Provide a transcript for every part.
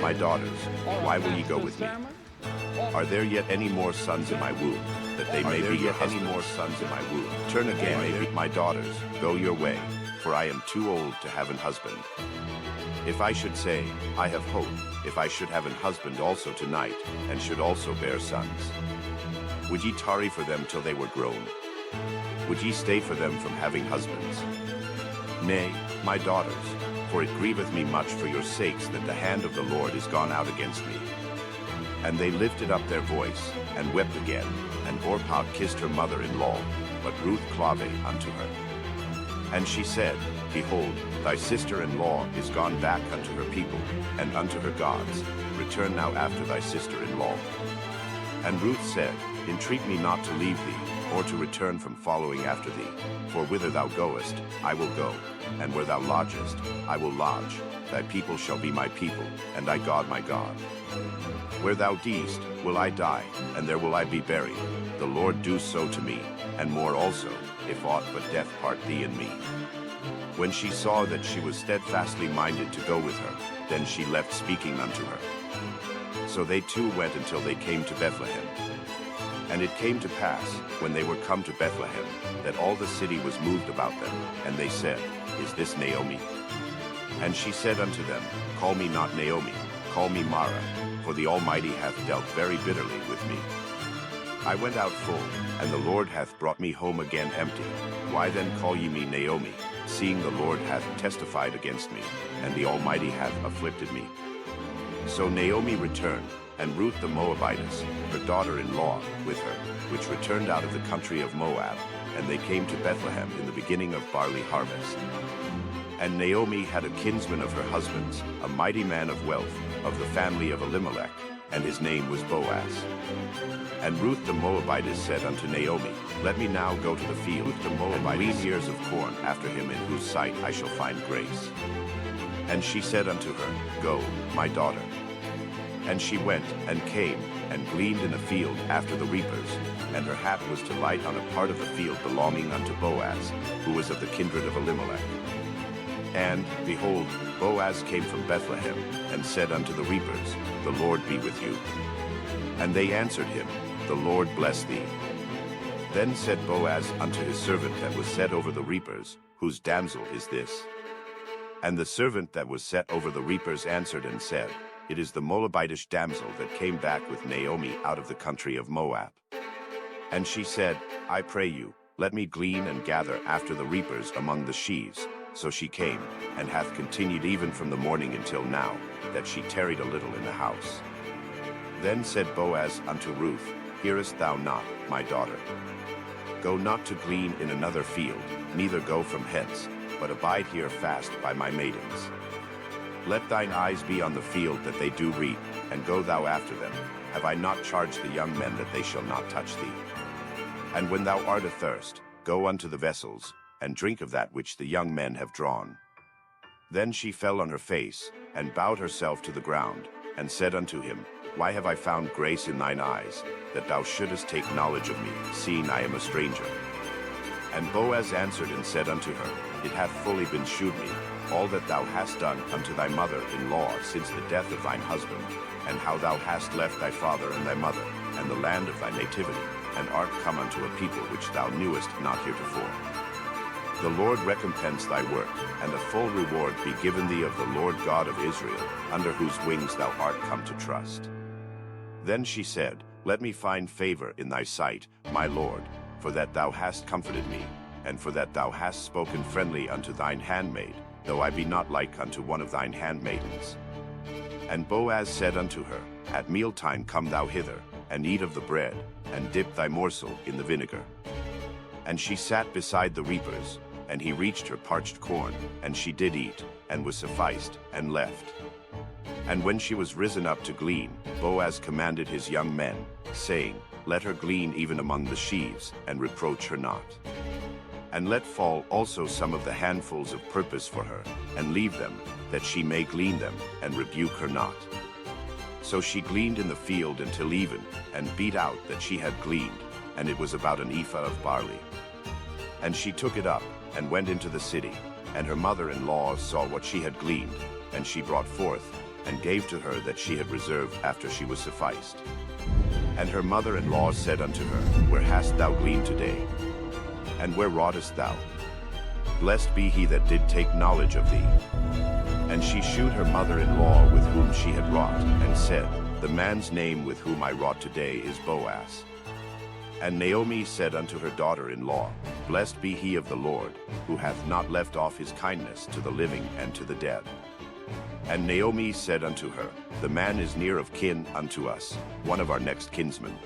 my daughters, why will ye go with me? Are there yet any more sons in my womb, that they may be yet any more sons in my womb? Turn again, maybe, my daughters, go your way, for I am too old to have an husband. If I should say, I have hope, if I should have an husband also tonight, and should also bear sons, would ye tarry for them till they were grown? Would ye stay for them from having husbands? Nay, my daughters, for it grieveth me much for your sakes that the hand of the Lord is gone out against me. And they lifted up their voice, and wept again, and Orpah kissed her mother-in-law, but Ruth clave unto her. And she said, Behold, thy sister-in-law is gone back unto her people, and unto her gods. Return now after thy sister-in-law. And Ruth said, Entreat me not to leave thee, or to return from following after thee. For whither thou goest, I will go, and where thou lodgest, I will lodge. Thy people shall be my people, and thy God my God. Where thou diest, will I die, and there will I be buried. The Lord do so to me, and more also, if aught but death part thee and me. When she saw that she was steadfastly minded to go with her, then she left speaking unto her. So they two went until they came to Bethlehem. And it came to pass, when they were come to Bethlehem, that all the city was moved about them, and they said, Is this Naomi? And she said unto them, Call me not Naomi, call me Mara, for the Almighty hath dealt very bitterly with me. I went out full, and the Lord hath brought me home again empty. Why then call ye me Naomi, seeing the Lord hath testified against me, and the Almighty hath afflicted me? So Naomi returned, and Ruth the Moabitess, her daughter-in-law, with her, which returned out of the country of Moab, and they came to Bethlehem in the beginning of barley harvest. And Naomi had a kinsman of her husband's, a mighty man of wealth, of the family of Elimelech, and his name was Boaz. And Ruth the Moabitess said unto Naomi, Let me now go to the field, and glean ears of corn after him in whose sight I shall find grace. And she said unto her, Go, my daughter. And she went, and came, and gleaned in a field after the reapers, and her hat was to light on a part of the field belonging unto Boaz, who was of the kindred of Elimelech. And, behold, Boaz came from Bethlehem, and said unto the reapers, The Lord be with you. And they answered him, The Lord bless thee. Then said Boaz unto his servant that was set over the reapers, Whose damsel is this? And the servant that was set over the reapers answered and said, It is the Moabitish damsel that came back with Naomi out of the country of Moab. And she said, I pray you, let me glean and gather after the reapers among the sheaves. So she came, and hath continued even from the morning until now, that she tarried a little in the house. Then said Boaz unto Ruth, Hearest thou not, my daughter? Go not to glean in another field, neither go from hence, but abide here fast by my maidens. Let thine eyes be on the field that they do reap, and go thou after them. Have I not charged the young men that they shall not touch thee? And when thou art athirst, go unto the vessels, and drink of that which the young men have drawn. Then she fell on her face, and bowed herself to the ground, and said unto him, Why have I found grace in thine eyes, that thou shouldest take knowledge of me, seeing I am a stranger? And Boaz answered and said unto her, It hath fully been shewed me, all that thou hast done unto thy mother-in-law since the death of thine husband, and how thou hast left thy father and thy mother, and the land of thy nativity, and art come unto a people which thou knewest not heretofore. The Lord recompense thy work, and a full reward be given thee of the Lord God of Israel, under whose wings thou art come to trust. Then she said, Let me find favor in thy sight, my Lord, for that thou hast comforted me, and for that thou hast spoken friendly unto thine handmaid, though I be not like unto one of thine handmaidens. And Boaz said unto her, At mealtime come thou hither, and eat of the bread, and dip thy morsel in the vinegar. And she sat beside the reapers, and he reached her parched corn, and she did eat, and was sufficed, and left. And when she was risen up to glean, Boaz commanded his young men, saying, Let her glean even among the sheaves, and reproach her not. And let fall also some of the handfuls of purpose for her, and leave them, that she may glean them, and rebuke her not. So she gleaned in the field until even, and beat out that she had gleaned, and it was about an ephah of barley. And she took it up, and went into the city, and her mother-in-law saw what she had gleaned, and she brought forth, and gave to her that she had reserved after she was sufficed. And her mother-in-law said unto her, Where hast thou gleaned today? And where wroughtest thou? Blessed be he that did take knowledge of thee. And she shewed her mother-in-law with whom she had wrought, and said, The man's name with whom I wrought today is Boaz. And Naomi said unto her daughter-in-law, Blessed be he of the Lord, who hath not left off his kindness to the living and to the dead. And Naomi said unto her, The man is near of kin unto us, one of our next kinsmen.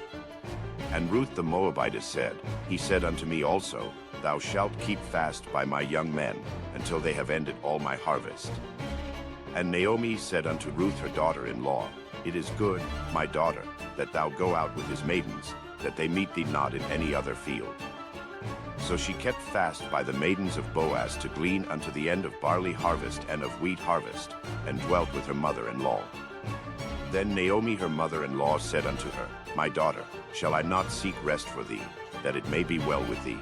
And Ruth the Moabitess said, He said unto me also, Thou shalt keep fast by my young men, until they have ended all my harvest. And Naomi said unto Ruth her daughter-in-law, It is good, my daughter, that thou go out with his maidens, that they meet thee not in any other field. So she kept fast by the maidens of Boaz to glean unto the end of barley harvest and of wheat harvest, and dwelt with her mother-in-law. Then Naomi her mother-in-law said unto her, My daughter, shall I not seek rest for thee, that it may be well with thee?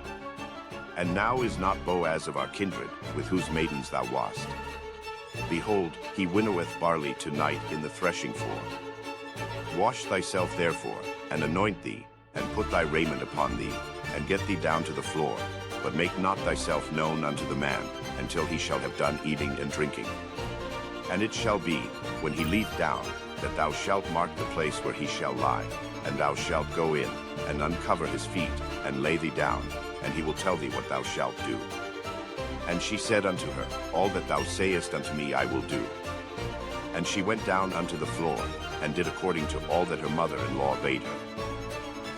And now is not Boaz of our kindred, with whose maidens thou wast? Behold, he winnoweth barley tonight in the threshing floor. Wash thyself therefore, and anoint thee, and put thy raiment upon thee, and get thee down to the floor, but make not thyself known unto the man, until he shall have done eating and drinking. And it shall be, when he leave down, that thou shalt mark the place where he shall lie, and thou shalt go in, and uncover his feet, and lay thee down, and he will tell thee what thou shalt do. And she said unto her, All that thou sayest unto me I will do. And she went down unto the floor, and did according to all that her mother-in-law bade her.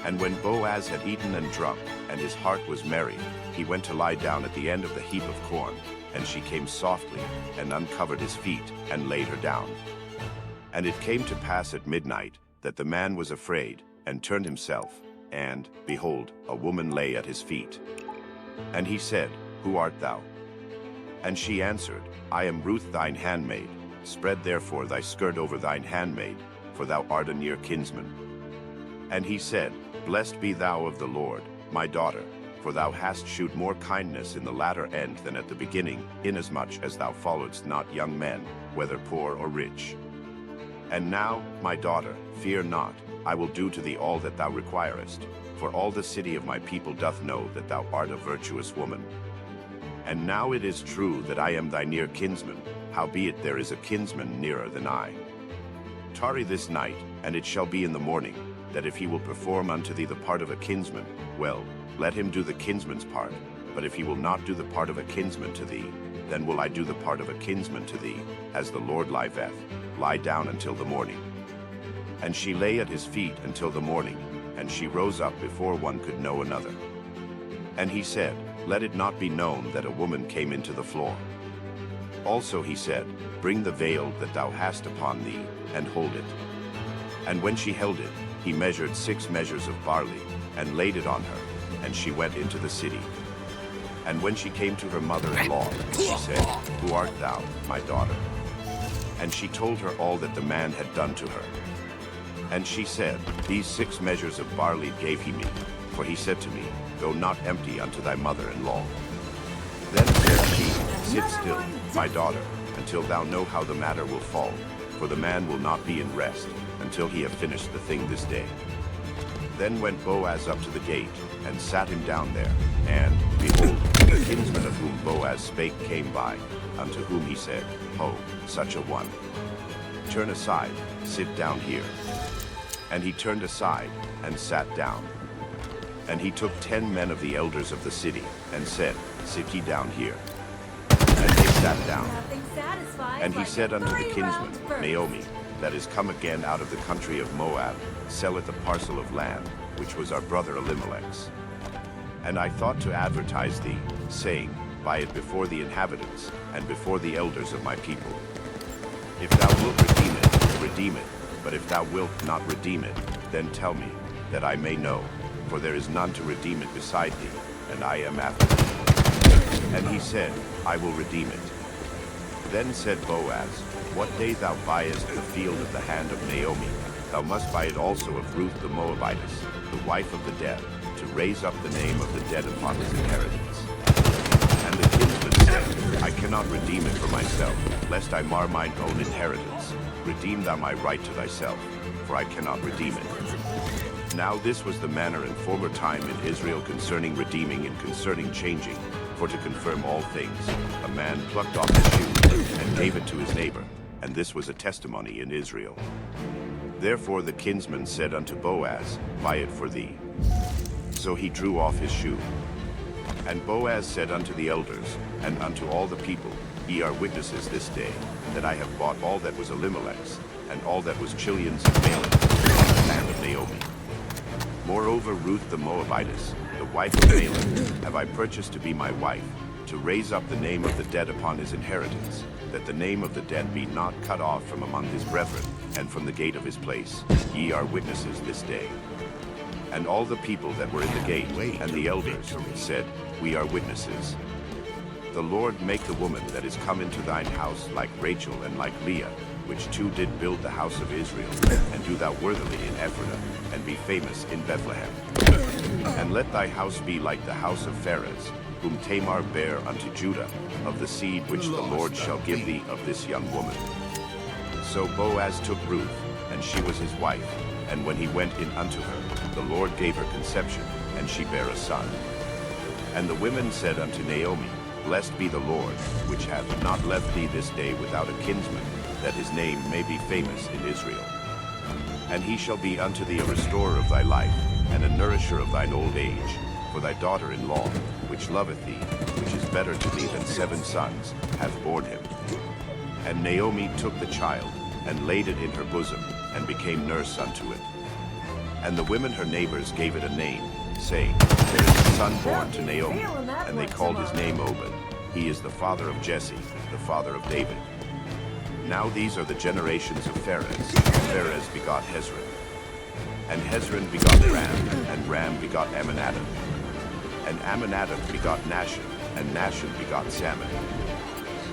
And when Boaz had eaten and drunk, and his heart was merry, he went to lie down at the end of the heap of corn, and she came softly, and uncovered his feet, and laid her down. And it came to pass at midnight, that the man was afraid, and turned himself, and, behold, a woman lay at his feet. And he said, Who art thou? And she answered, I am Ruth thine handmaid. Spread therefore thy skirt over thine handmaid, for thou art a near kinsman. And he said, Blessed be thou of the Lord, my daughter, for thou hast shewed more kindness in the latter end than at the beginning, inasmuch as thou followedst not young men, whether poor or rich. And now, my daughter, fear not, I will do to thee all that thou requirest, for all the city of my people doth know that thou art a virtuous woman. And now it is true that I am thy near kinsman, howbeit there is a kinsman nearer than I. Tarry this night, and it shall be in the morning, that if he will perform unto thee the part of a kinsman, well, let him do the kinsman's part, but if he will not do the part of a kinsman to thee, then will I do the part of a kinsman to thee, as the Lord liveth, lie down until the morning. And she lay at his feet until the morning, and she rose up before one could know another. And he said, Let it not be known that a woman came into the floor. Also he said, Bring the veil that thou hast upon thee, and hold it. And when she held it, he measured 6 measures of barley, and laid it on her, and she went into the city. And when she came to her mother-in-law, she said, Who art thou, my daughter? And she told her all that the man had done to her. And she said, These 6 measures of barley gave he me, for he said to me, Go not empty unto thy mother-in-law. Then said she, Sit still, my daughter, until thou know how the matter will fall, for the man will not be in rest, until he have finished the thing this day. Then went Boaz up to the gate, and sat him down there, and, behold, the kinsman of whom Boaz spake came by, unto whom he said, Ho, such a one. Turn aside, sit down here. And he turned aside, and sat down. And he took 10 men of the elders of the city, and said, Sit ye down here. And they sat down. And he said unto the kinsman, Naomi, that is come again out of the country of Moab, selleth a parcel of land, which was our brother Elimelech's. And I thought to advertise thee, saying, Buy it before the inhabitants, and before the elders of my people. If thou wilt redeem it, redeem it. But if thou wilt not redeem it, then tell me, that I may know, for there is none to redeem it beside thee, and I am after thee. And he said, I will redeem it. Then said Boaz, What day thou buyest the field of the hand of Naomi, thou must buy it also of Ruth the Moabitess, the wife of the dead, to raise up the name of the dead upon his inheritance. And the kinsman said, I cannot redeem it for myself, lest I mar mine own inheritance. redeem thou my right to thyself, for I cannot redeem it. Now this was the manner in former time in Israel concerning redeeming and concerning changing, for to confirm all things, a man plucked off his shoe and gave it to his neighbor, and this was a testimony in Israel. Therefore the kinsman said unto Boaz, Buy it for thee. So he drew off his shoe. And Boaz said unto the elders, and unto all the people, Ye are witnesses this day, that I have bought all that was Elimelech's, and all that was Chilion's and Mahlon's, from the land of Naomi. Moreover Ruth the Moabitess, the wife of Mahlon, have I purchased to be my wife, to raise up the name of the dead upon his inheritance, that the name of the dead be not cut off from among his brethren, and from the gate of his place. Ye are witnesses this day. And all the people that were in the gate, and the elders, said, We are witnesses. The Lord make the woman that is come into thine house like Rachel and like Leah, which two did build the house of Israel, and do thou worthily in Ephraim, and be famous in Bethlehem. And let thy house be like the house of Pharez, whom Tamar bare unto Judah, of the seed which the Lord shall give thee of this young woman. So Boaz took Ruth, and she was his wife, and when he went in unto her, the Lord gave her conception, and she bare a son. And the women said unto Naomi, Blessed be the Lord, which hath not left thee this day without a kinsman, that his name may be famous in Israel. And he shall be unto thee a restorer of thy life, and a nourisher of thine old age, for thy daughter-in-law, which loveth thee, which is better to thee than 7 sons, hath borne him. And Naomi took the child, and laid it in her bosom, and became nurse unto it. And the women her neighbors gave it a name, saying, There is a son born to Naomi, and they called his name Obed. He is the father of Jesse, the father of David. Now these are the generations of Pharez. Pharez begot Hezron. And Hezron begot Ram, and Ram begot Amminadab. And Amminadab begot Nahshon, and Nahshon begot Salmon.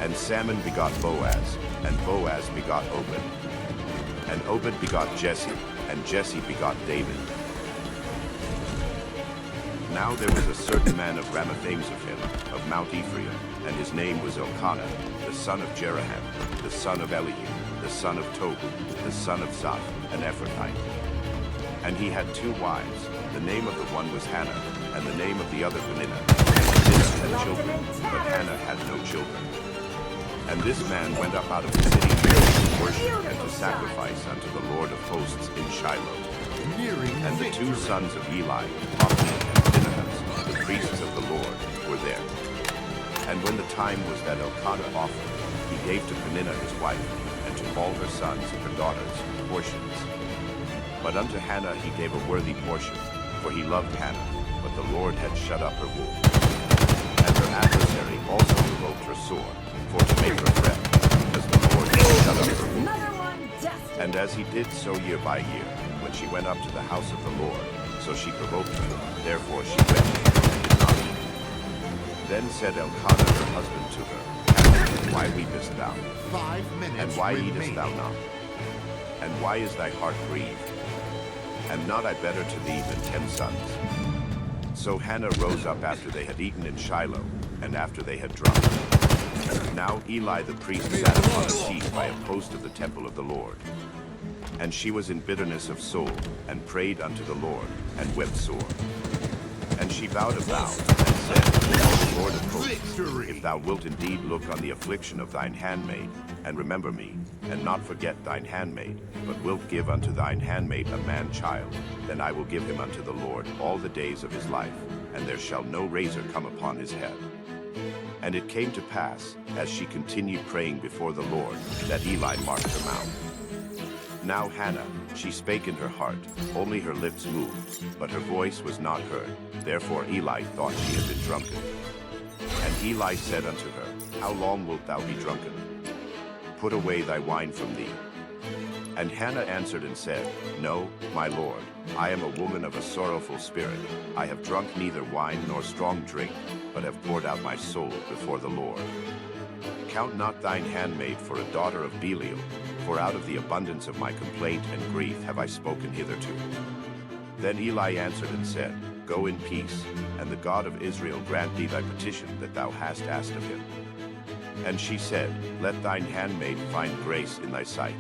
And Salmon begot Boaz, and Boaz begot Obed. And Obed begot Jesse, and Jesse begot David. Now there was a certain man of Ramathaim of him, of Mount Ephraim, and his name was Elkanah, the son of Jeraham, the son of Elihu, the son of Tohu, the son of Zaph, an Ephrathite. And he had 2 wives. The name of the one was Hannah, and the name of the other Peninnah. And Peninnah had children, but Hannah had no children. And this man went up out of the city to worship and to sacrifice unto the Lord of hosts in Shiloh. And the 2 sons of Eli, Hophni and Phinehas, the priests of the Lord, were there. And when the time was that Elkanah offered, he gave to Peninnah his wife, and to all her sons and her daughters, portions. But unto Hannah he gave a worthy portion, for he loved Hannah, but the Lord had shut up her womb. And her adversary also provoked her sore, for to make her fret, because the Lord had shut up her womb. And as he did so year by year, when she went up to the house of the Lord, so she provoked him, therefore she wept, and did not eat. Then said Elkanah her husband to her, Hannah, why weepest thou? 5 minutes And why remaining. eatest thou not? And why is thy heart grieved? Am not I better to thee than 10 sons? So Hannah rose up after they had eaten in Shiloh, and after they had drunk. Now Eli the priest sat upon a seat by a post of the temple of the Lord. And she was in bitterness of soul, and prayed unto the Lord, and wept sore. And she vowed a vow, and said, O Lord of hosts, if thou wilt indeed look on the affliction of thine handmaid, and remember me, and not forget thine handmaid, but wilt give unto thine handmaid a man-child, then I will give him unto the Lord all the days of his life, and there shall no razor come upon his head. And it came to pass, as she continued praying before the Lord, that Eli marked her mouth. Now Hannah, she spake in her heart, only her lips moved, but her voice was not heard. Therefore Eli thought she had been drunken. And Eli said unto her, How long wilt thou be drunken? Put away thy wine from thee. And Hannah answered and said, No, my Lord, I am a woman of a sorrowful spirit. I have drunk neither wine nor strong drink, but have poured out my soul before the Lord. Count not thine handmaid for a daughter of Belial, for out of the abundance of my complaint and grief have I spoken hitherto. Then Eli answered and said, Go in peace, and the God of Israel grant thee thy petition that thou hast asked of him. And she said, Let thine handmaid find grace in thy sight.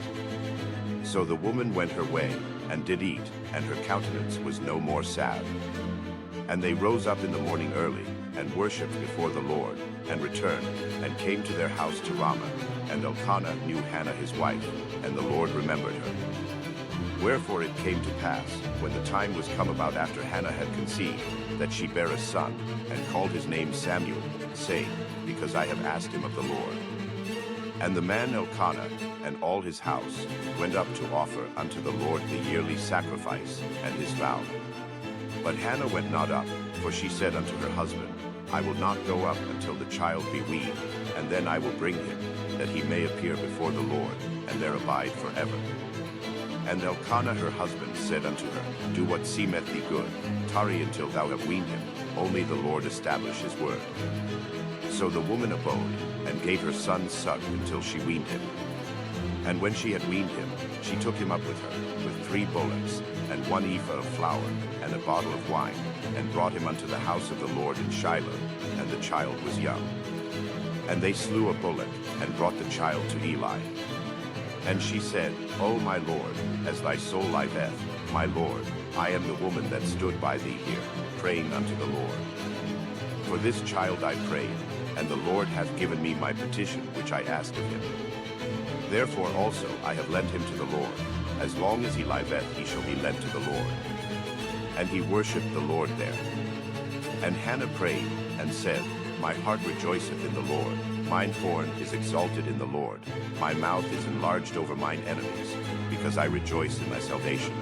So the woman went her way, and did eat, and her countenance was no more sad. And they rose up in the morning early, and worshipped before the Lord, and returned, and came to their house to Ramah. And Elkanah knew Hannah his wife, and the Lord remembered her. Wherefore it came to pass, when the time was come about after Hannah had conceived, that she bare a son, and called his name Samuel, saying, Because I have asked him of the Lord. And the man Elkanah, and all his house, went up to offer unto the Lord the yearly sacrifice, and his vow. But Hannah went not up, for she said unto her husband, I will not go up until the child be weaned, and then I will bring him, that he may appear before the Lord, and there abide forever. And Elkanah her husband said unto her, Do what seemeth thee good, tarry until thou have weaned him, only the Lord establish his word. So the woman abode, and gave her son suck until she weaned him. And when she had weaned him, she took him up with her, with 3 bullocks, and 1 ephah of flour, and a bottle of wine, and brought him unto the house of the Lord in Shiloh, and the child was young. And they slew a bullock, and brought the child to Eli. And she said, O my Lord, as thy soul liveth, my Lord, I am the woman that stood by thee here, praying unto the Lord. For this child I prayed, and the Lord hath given me my petition which I asked of him. Therefore also I have lent him to the Lord. As long as he liveth he shall be lent to the Lord. And he worshipped the Lord there. And Hannah prayed, and said, My heart rejoiceth in the Lord, mine horn is exalted in the Lord, my mouth is enlarged over mine enemies, because I rejoice in thy salvation.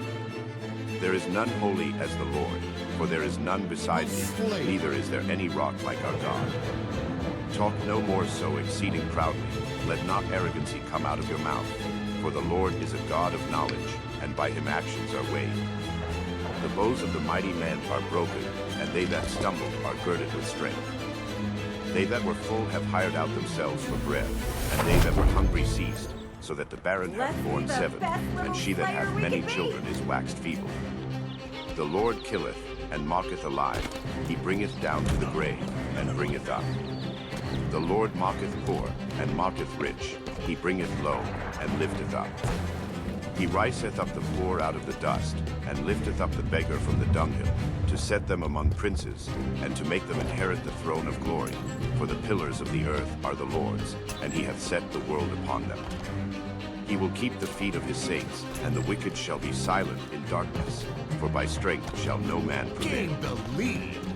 There is none holy as the Lord, for there is none beside thee, neither is there any rock like our God. Talk no more so exceeding proudly, let not arrogancy come out of your mouth, for the Lord is a God of knowledge, and by him actions are weighed. The bows of the mighty men are broken, and they that stumble are girded with strength. They that were full have hired out themselves for bread, and they that were hungry ceased, so that the barren hath borne 7, and she that hath many children is waxed feeble. The Lord killeth, and mocketh alive, he bringeth down to the grave, and bringeth up. The Lord mocketh poor, and mocketh rich, he bringeth low, and lifteth up. He riseth up the poor out of the dust, and lifteth up the beggar from the dunghill, to set them among princes, and to make them inherit the throne of glory. For the pillars of the earth are the Lord's, and he hath set the world upon them. He will keep the feet of his saints, and the wicked shall be silent in darkness, for by strength shall no man prevail.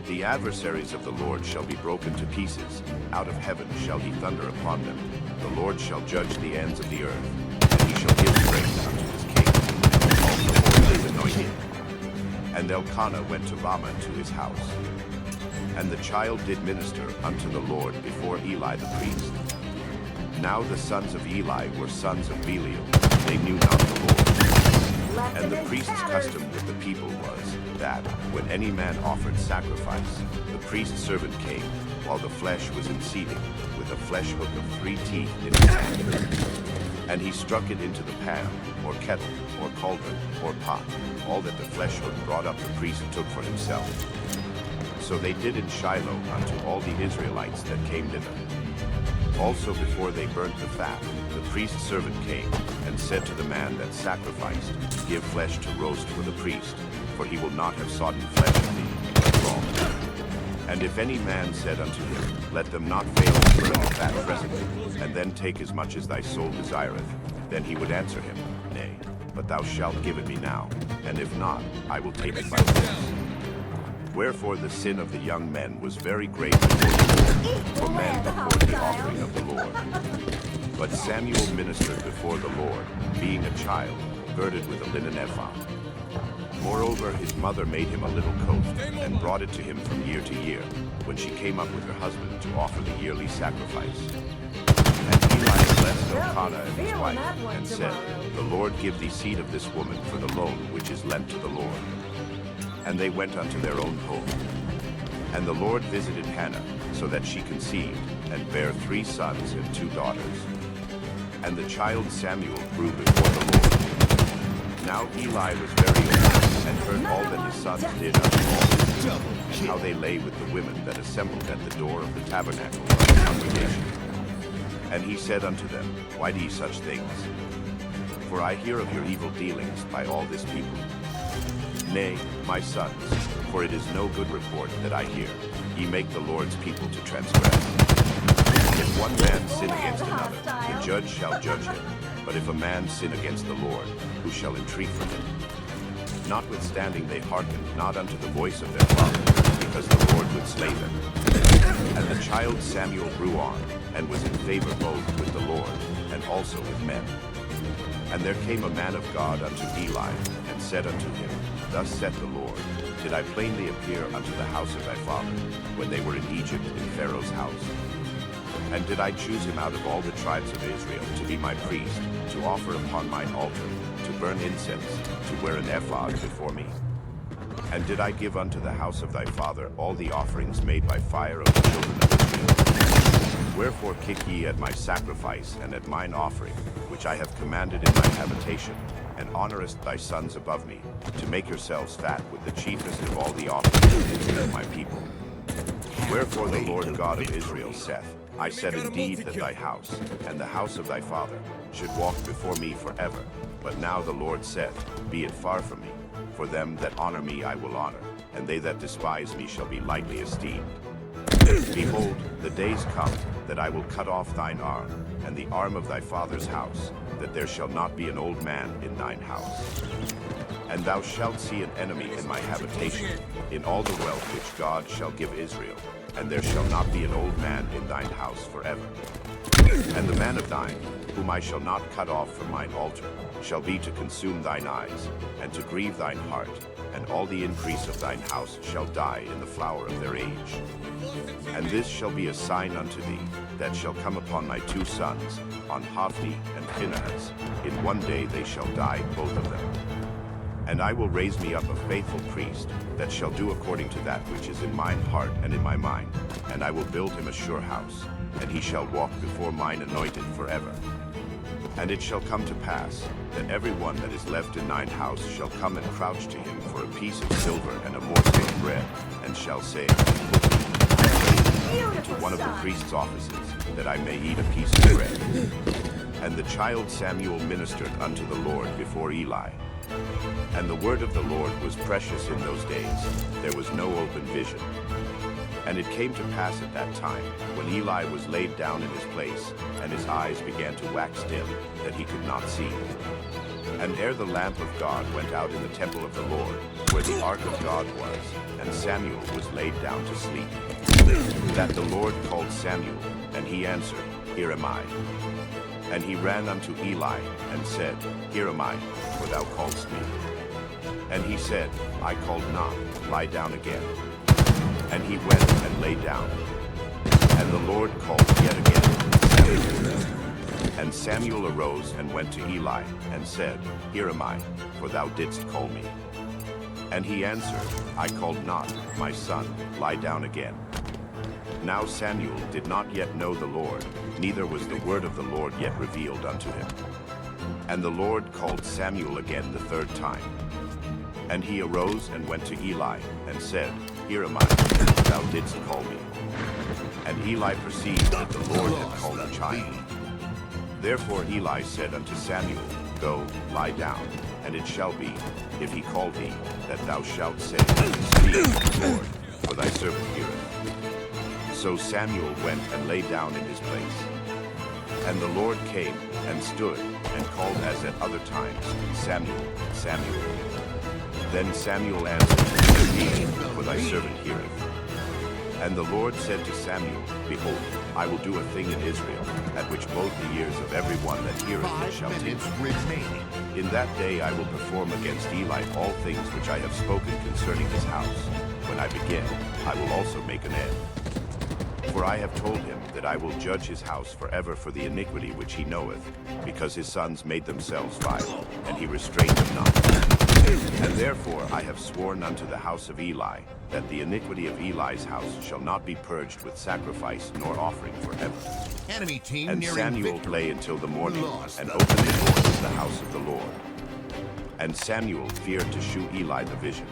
The adversaries of the Lord shall be broken to pieces, out of heaven shall he thunder upon them. The Lord shall judge the ends of the earth, and he shall give strength unto his king, and also all his anointed. And Elkanah went to Ramah to his house. And the child did minister unto the Lord before Eli the priest. Now the sons of Eli were sons of Belial, they knew not the Lord. And the priest's custom with the people was, that, when any man offered sacrifice, the priest's servant came, while the flesh was in seething, with a flesh hook of 3 teeth in his hand. And he struck it into the pan, or kettle, or cauldron, or pot. All that the flesh hook brought up the priest took for himself. So they did in Shiloh unto all the Israelites that came thither. Also before they burnt the fat, the priest's servant came, and said to the man that sacrificed, Give flesh to roast for the priest, for he will not have sodden flesh of thee, but raw. And if any man said unto him, Let them not fail to burn the fat presently, and then take as much as thy soul desireth, then he would answer him, Nay, but thou shalt give it me now, and if not, I will take it by force. Wherefore the sin of the young men was very great before the Lord, for men abhorred the offering of the Lord. But Samuel ministered before the Lord, being a child, girded with a linen ephod. Moreover, his mother made him a little coat, and brought it to him from year to year, when she came up with her husband to offer the yearly sacrifice. And Eli blessed Elkanah and his wife, and said, The Lord give thee seed of this woman for the loan which is lent to the Lord. And they went unto their own home. And the Lord visited Hannah, so that she conceived, and bare 3 sons and 2 daughters. And the child Samuel grew before the Lord. Now Eli was very old, and heard all that his sons did unto all Israel, and how they lay with the women that assembled at the door of the tabernacle of the congregation. And he said unto them, Why do ye such things? For I hear of your evil dealings by all this people. Nay, my sons, for it is no good report that I hear. Ye make the Lord's people to transgress. If one man sin against another, the judge shall judge him. But if a man sin against the Lord, who shall entreat from him? Notwithstanding they hearkened not unto the voice of their father, because the Lord would slay them. And the child Samuel grew on, and was in favor both with the Lord, and also with men. And there came a man of God unto Eli, and said unto him, Thus saith the Lord, Did I plainly appear unto the house of thy father, when they were in Egypt in Pharaoh's house? And did I choose him out of all the tribes of Israel to be my priest, to offer upon mine altar, to burn incense, to wear an ephod before me? And did I give unto the house of thy father all the offerings made by fire of the children of Israel? Wherefore kick ye at my sacrifice and at mine offering, which I have commanded in my habitation, and honorest thy sons above me, to make yourselves fat with the chiefest of all the offerings of my people? Wherefore the Lord God of Israel saith, I said indeed that thy house, and the house of thy father, should walk before me forever. But now the Lord saith, Be it far from me. For them that honor me I will honor, and they that despise me shall be lightly esteemed. Behold, the days come, that I will cut off thine arm, and the arm of thy father's house, that there shall not be an old man in thine house. And thou shalt see an enemy in my habitation, in all the wealth which God shall give Israel, and there shall not be an old man in thine house forever. And the man of thine, whom I shall not cut off from mine altar, shall be to consume thine eyes, and to grieve thine heart, and all the increase of thine house shall die in the flower of their age. And this shall be a sign unto thee, that shall come upon thy two sons, on Hophni and Phinehas. In one day they shall die, both of them. And I will raise me up a faithful priest, that shall do according to that which is in mine heart and in my mind. And I will build him a sure house, and he shall walk before mine anointed forever. And it shall come to pass, that every one that is left in thine house shall come and crouch to him for a piece of silver and a morsel of bread, and shall say, to one of the priest's offices, that I may eat a piece of bread. And the child Samuel ministered unto the Lord before Eli. And the word of the Lord was precious in those days. There was no open vision. And it came to pass at that time, when Eli was laid down in his place, and his eyes began to wax dim, that he could not see. And ere the lamp of God went out in the temple of the Lord, where the ark of God was, and Samuel was laid down to sleep, that the Lord called Samuel, and he answered, Here am I. And he ran unto Eli, and said, Here am I, for thou callest me. And he said, I called not, lie down again. And he went and lay down. And the Lord called yet again, Samuel. And Samuel arose and went to Eli, and said, Here am I, for thou didst call me. And he answered, I called not, my son, lie down again. Now Samuel did not yet know the Lord, neither was the word of the Lord yet revealed unto him. And the Lord called Samuel again the third time. And he arose and went to Eli, and said, Here am I, thou didst call me. And Eli perceived that the Lord had called the child. Therefore Eli said unto Samuel, Go, lie down, and it shall be, if he call thee, that thou shalt say, Speak, Lord, for thy servant heareth. So Samuel went and lay down in his place. And the Lord came, and stood, and called as at other times, Samuel, Samuel. Then Samuel answered, Speak, for thy servant heareth. And the Lord said to Samuel, Behold, I will do a thing in Israel, at which both the ears of every one that heareth it shall tingle. In that day I will perform against Eli all things which I have spoken concerning his house. When I begin, I will also make an end. For I have told him that I will judge his house forever for the iniquity which he knoweth, because his sons made themselves vile, and he restrained them not. And therefore I have sworn unto the house of Eli, that the iniquity of Eli's house shall not be purged with sacrifice nor offering forever. Enemy team And nearing Samuel victory. lay until the morning, Lost. and opened the doors of the house of the Lord. And Samuel feared to shew Eli the vision.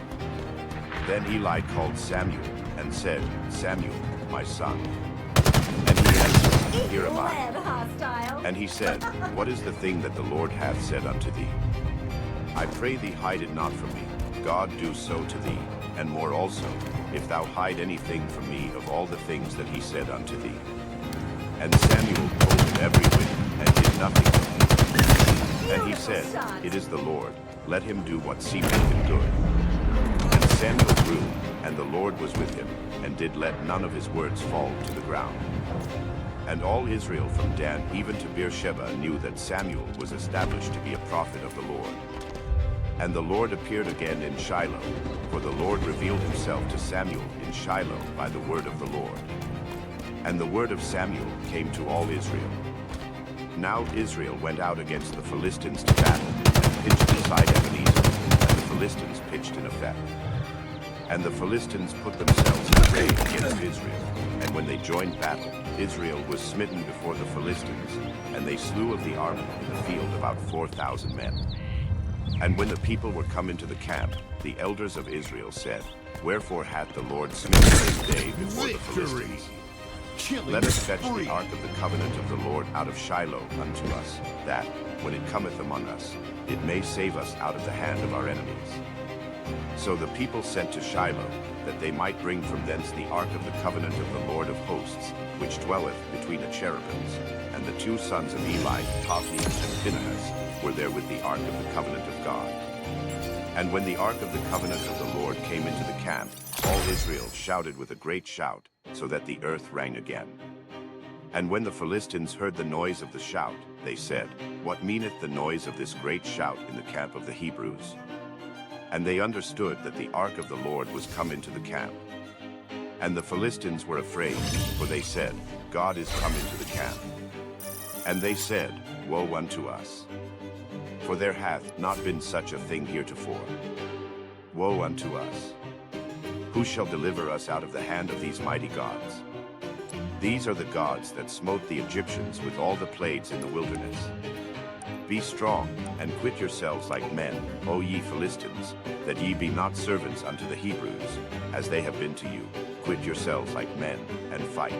Then Eli called Samuel, and said, Samuel, my son. And he answered, Here am I. And he said, What is the thing that the Lord hath said unto thee? I pray thee, hide it not from me. God do so to thee, and more also, if thou hide anything from me of all the things that he said unto thee. And Samuel told him every whit, and did nothing from him. And he said, It is the Lord, let him do what seemeth him good. And Samuel grew, and the Lord was with him, and did let none of his words fall to the ground. And all Israel from Dan even to Beersheba knew that Samuel was established to be a prophet of the Lord. And the Lord appeared again in Shiloh, for the Lord revealed himself to Samuel in Shiloh by the word of the Lord. And the word of Samuel came to all Israel. Now Israel went out against the Philistines to battle, and pitched beside Ebenezer, and the Philistines pitched in Aphek. And the Philistines put themselves in array against Israel, and when they joined battle, Israel was smitten before the Philistines, and they slew of the army in the field about 4,000 men. And when the people were come into the camp, the elders of Israel said, Wherefore hath the Lord smitten this day before the Philistines? Let us fetch the ark of the covenant of the Lord out of Shiloh unto us, that, when it cometh among us, it may save us out of the hand of our enemies. So the people sent to Shiloh, that they might bring from thence the ark of the covenant of the Lord of hosts, which dwelleth between the cherubims. And the two sons of Eli, Hophni and Phinehas, were there with the ark of the covenant of God. And when the ark of the covenant of the Lord came into the camp, all Israel shouted with a great shout, so that the earth rang again. And when the Philistines heard the noise of the shout, they said, What meaneth the noise of this great shout in the camp of the Hebrews? And they understood that the ark of the Lord was come into the camp. And the Philistines were afraid, for they said, God is come into the camp. And they said, Woe unto us! For there hath not been such a thing heretofore. Woe unto us! Who shall deliver us out of the hand of these mighty gods? These are the gods that smote the Egyptians with all the plagues in the wilderness. Be strong, and quit yourselves like men, O ye Philistines, that ye be not servants unto the Hebrews, as they have been to you. Quit yourselves like men, and fight.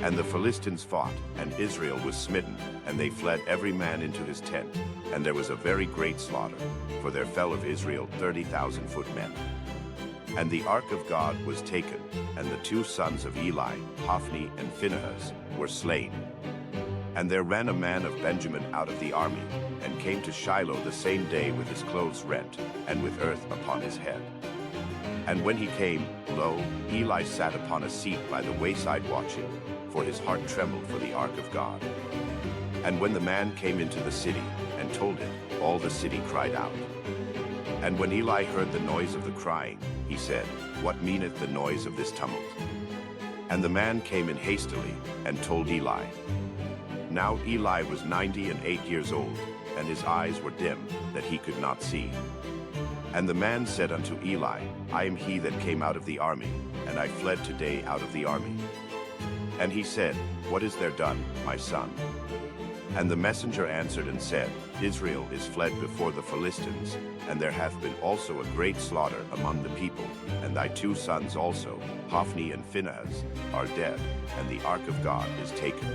And the Philistines fought, and Israel was smitten, and they fled every man into his tent. And there was a very great slaughter, for there fell of Israel 30,000 footmen. And the ark of God was taken, and the two sons of Eli, Hophni and Phinehas, were slain. And there ran a man of Benjamin out of the army, and came to Shiloh the same day with his clothes rent, and with earth upon his head. And when he came, lo, Eli sat upon a seat by the wayside watching, for his heart trembled for the ark of God. And when the man came into the city, and told it, all the city cried out. And when Eli heard the noise of the crying, he said, What meaneth the noise of this tumult? And the man came in hastily, and told Eli. Now Eli was 98 years old, and his eyes were dim, that he could not see. And the man said unto Eli, I am he that came out of the army, and I fled today out of the army. And he said, What is there done, my son? And the messenger answered and said, Israel is fled before the Philistines, and there hath been also a great slaughter among the people, and thy two sons also, Hophni and Phinehas, are dead, and the ark of God is taken.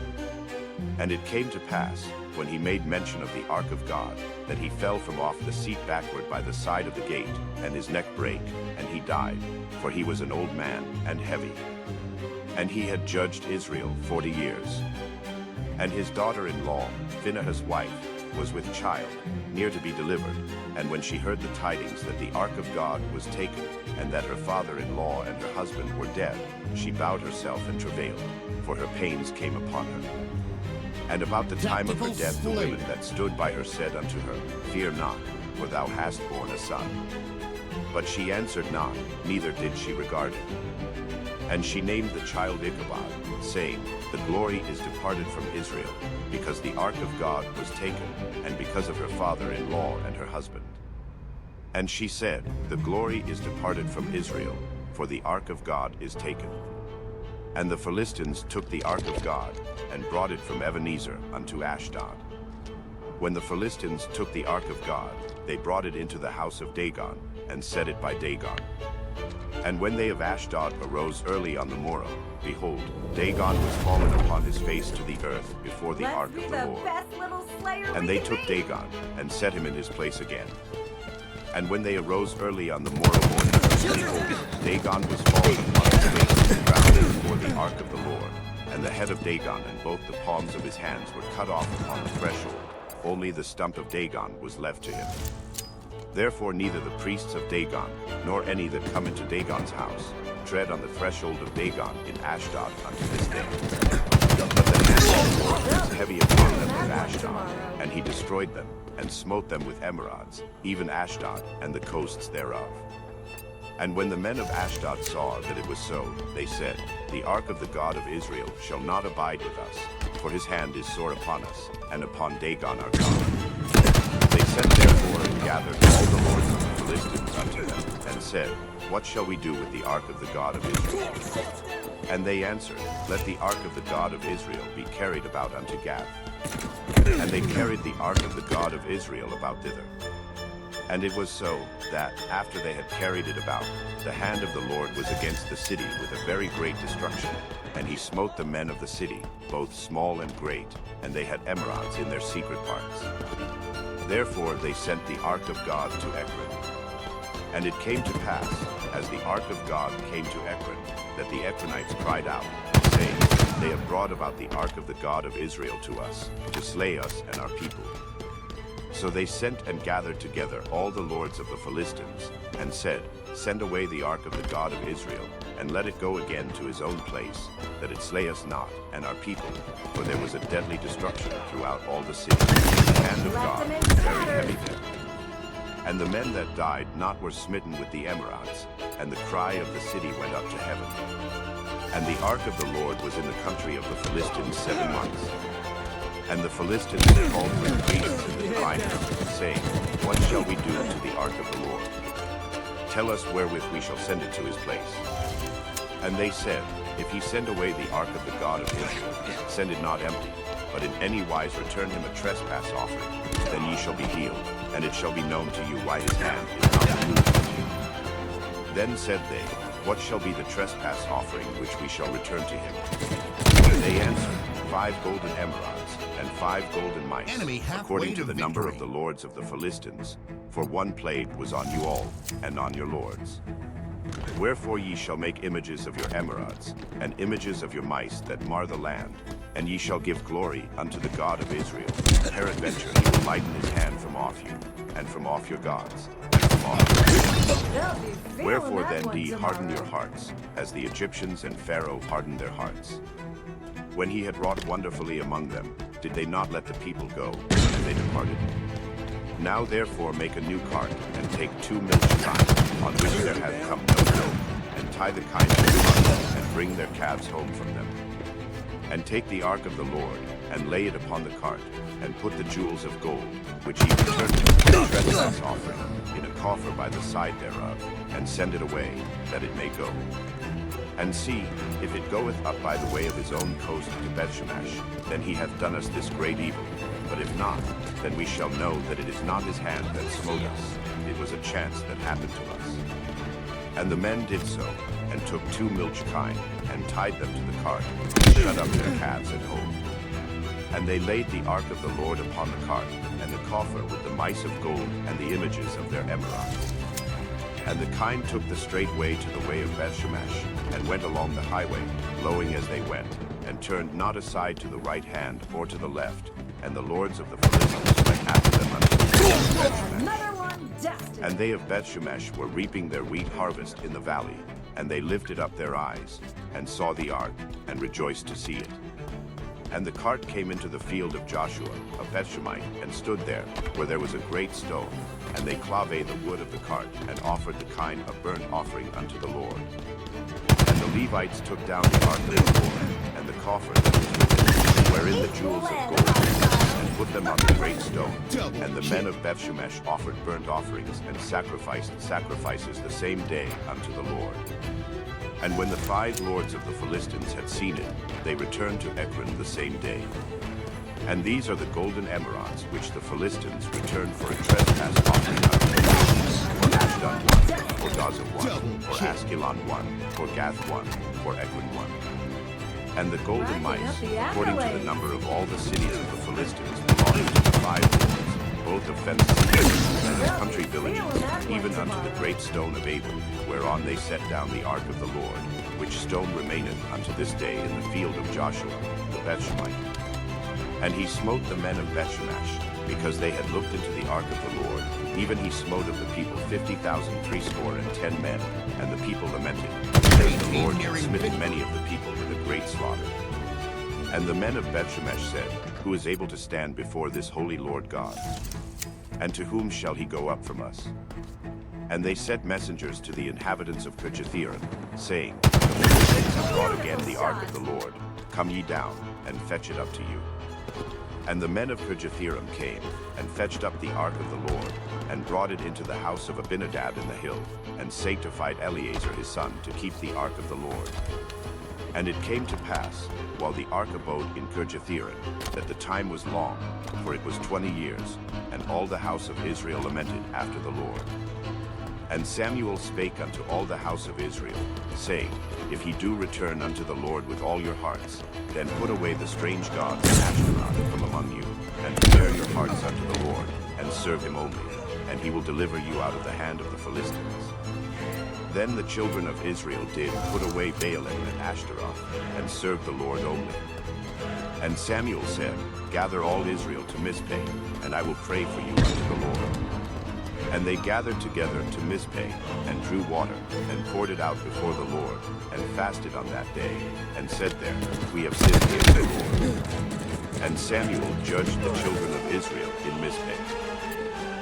And it came to pass, when he made mention of the ark of God, that he fell from off the seat backward by the side of the gate, and his neck brake, and he died, for he was an old man, and heavy. And he had judged Israel 40 years. And his daughter-in-law, Phinehas' wife, was with child, near to be delivered, and when she heard the tidings that the ark of God was taken, and that her father-in-law and her husband were dead, she bowed herself and travailed, for her pains came upon her. And about the time of her death the women that stood by her said unto her, Fear not, for thou hast borne a son. But she answered not, neither did she regard it. And she named the child Ichabod, saying, The glory is departed from Israel, because the ark of God was taken, and because of her father-in-law and her husband. And she said, The glory is departed from Israel, for the ark of God is taken. And the Philistines took the ark of God, and brought it from Ebenezer unto Ashdod. When the Philistines took the ark of God, they brought it into the house of Dagon, and set it by Dagon. And when they of Ashdod arose early on the morrow, behold, Dagon was fallen upon his face to the earth before the ark of the Lord. And they took Dagon, and set him in his place again. And when they arose early on the morrow morning, behold, Dagon was fallen upon his face to the ground before the ark of the Lord. And the head of Dagon and both the palms of his hands were cut off upon the threshold. Only the stump of Dagon was left to him. Therefore neither the priests of Dagon, nor any that come into Dagon's house, tread on the threshold of Dagon in Ashdod unto this day. But the hand of the Lord was heavy upon them in Ashdod, and he destroyed them, and smote them with emerods, even Ashdod and the coasts thereof. And when the men of Ashdod saw that it was so, they said, The ark of the God of Israel shall not abide with us, for his hand is sore upon us, and upon Dagon our God. They sent therefore and gathered all the lords of the Philistines unto them, and said, What shall we do with the ark of the God of Israel? And they answered, Let the ark of the God of Israel be carried about unto Gath. And they carried the ark of the God of Israel about thither. And it was so, that, after they had carried it about, the hand of the Lord was against the city with a very great destruction. And he smote the men of the city, both small and great, and they had emerods in their secret parts. Therefore they sent the ark of God to Ekron. And it came to pass, as the ark of God came to Ekron, that the Ekronites cried out, saying, They have brought about the ark of the God of Israel to us, to slay us and our people. So they sent and gathered together all the lords of the Philistines, and said, Send away the ark of the God of Israel, and let it go again to his own place, that it slay us not and our people, for there was a deadly destruction throughout all the city. The hand of God very heavy them. And the men that died not were smitten with the emerods, and the cry of the city went up to heaven. And the ark of the Lord was in the country of the Philistines 7 months. And the Philistines called for the priests and the diviners, saying, What shall we do to the ark of the Lord? Tell us wherewith we shall send it to his place. And they said, If ye send away the ark of the God of Israel, send it not empty, but in any wise return him a trespass offering, then ye shall be healed, and it shall be known to you why his hand is not removed from you. Then said they, What shall be the trespass offering which we shall return to him? And they answered, 5 golden emerods, and 5 golden mice, according to the number of the lords of the Philistines, for one plague was on you all, and on your lords. Wherefore ye shall make images of your emerods, and images of your mice that mar the land, and ye shall give glory unto the God of Israel. Peradventure he will lighten his hand from off you, and from off your gods, and from off your Wherefore then do ye harden your hearts, as the Egyptians and Pharaoh hardened their hearts. When he had wrought wonderfully among them, did they not let the people go, and they departed? Now therefore make a new cart, and take 2 milch kine, on which there hath come no yoke, and tie the kine to the cart, and bring their calves home from them. And take the ark of the Lord, and lay it upon the cart, and put the jewels of gold, which ye returned to the trespass offering, in a coffer by the side thereof, and send it away, that it may go. And see, if it goeth up by the way of his own coast to Bethshemesh, then he hath done us this great evil. But if not, then we shall know that it is not his hand that smote us, it was a chance that happened to us. And the men did so, and took 2 milch kine, and tied them to the cart, and shut up their calves at home. And they laid the ark of the Lord upon the cart, and the coffer with the mice of gold, and the images of their emerods. And the kine took the straight way to the way of Bethshemesh, and went along the highway, blowing as they went, and turned not aside to the right hand or to the left. And the lords of the Philistines went after them unto the way of Bethshemesh. And they of Bethshemesh were reaping their wheat harvest in the valley, and they lifted up their eyes, and saw the ark, and rejoiced to see it. And the cart came into the field of Joshua, a Bethshemite, and stood there, where there was a great stone. And they clave the wood of the cart, and offered the kine a burnt offering unto the Lord. And the Levites took down the ark of the Lord, and the coffer that was with it, wherein the jewels of gold, and put them on the great stone. And the men of Bethshemesh offered burnt offerings, and sacrificed sacrifices the same day unto the Lord. And when the 5 lords of the Philistines had seen it, they returned to Ekron the same day. And these are the golden emerods which the Philistines returned for a trespass offering unto the Lord, or Ashdod 1, or Gaza 1, or Ashkelon 1, for Gath 1, for Ekron 1. And the golden mice, according to the number of all the cities of the Philistines, belonging to the 5 lords, both of fenced cities and of country villages, even unto the great stone of Abel, whereon they set down the ark of the Lord, which stone remaineth unto this day in the field of Joshua, the Bethshemite. And he smote the men of Bethshemesh, because they had looked into the ark of the Lord, even he smote of the people 50,000 threescore men, and the people lamented, because the Lord had smitten many of the people with a great slaughter. And the men of Bethshemesh said, Who is able to stand before this holy Lord God? And to whom shall he go up from us? And they sent messengers to the inhabitants of Kirjathjearim, saying, The Philistines have brought again the ark of the Lord. Come ye down, and fetch it up to you. And the men of Kirjathjearim came, and fetched up the ark of the Lord, and brought it into the house of Abinadab in the hill, and sanctified Eleazar his son to keep the ark of the Lord. And it came to pass, while the ark abode in Kirjathjearim, that the time was long, for it was 20 years, and all the house of Israel lamented after the Lord. And Samuel spake unto all the house of Israel, saying, If ye do return unto the Lord with all your hearts, then put away the strange gods of Ashtaroth from among you, and prepare your hearts unto the Lord, and serve him only, and he will deliver you out of the hand of the Philistines. Then the children of Israel did put away Baalim and Ashtaroth, and served the Lord only. And Samuel said, Gather all Israel to Mizpeh, and I will pray for you unto the Lord. And they gathered together to Mizpeh, and drew water, and poured it out before the Lord, and fasted on that day, and said there, We have sinned against the Lord. And Samuel judged the children of Israel in Mizpeh.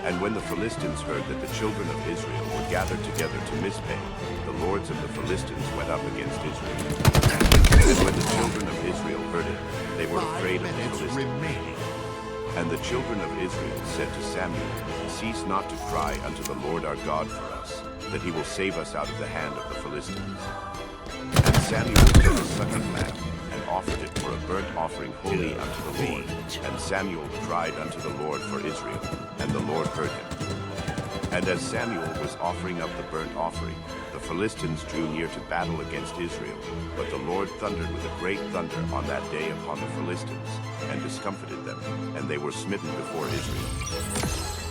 And when the Philistines heard that the children of Israel were gathered together to Mizpeh, the lords of the Philistines went up against Israel. And when the children of Israel heard it, they were afraid of the Philistines. And the children of Israel said to Samuel, Cease not to cry unto the Lord our God for us, that he will save us out of the hand of the Philistines. And Samuel took a sucking lamb, and offered it for a burnt offering holy unto the Lord. And Samuel cried unto the Lord for Israel, and the Lord heard him. And as Samuel was offering up the burnt offering, the Philistines drew near to battle against Israel. But the Lord thundered with a great thunder on that day upon the Philistines, and discomfited them, and they were smitten before Israel.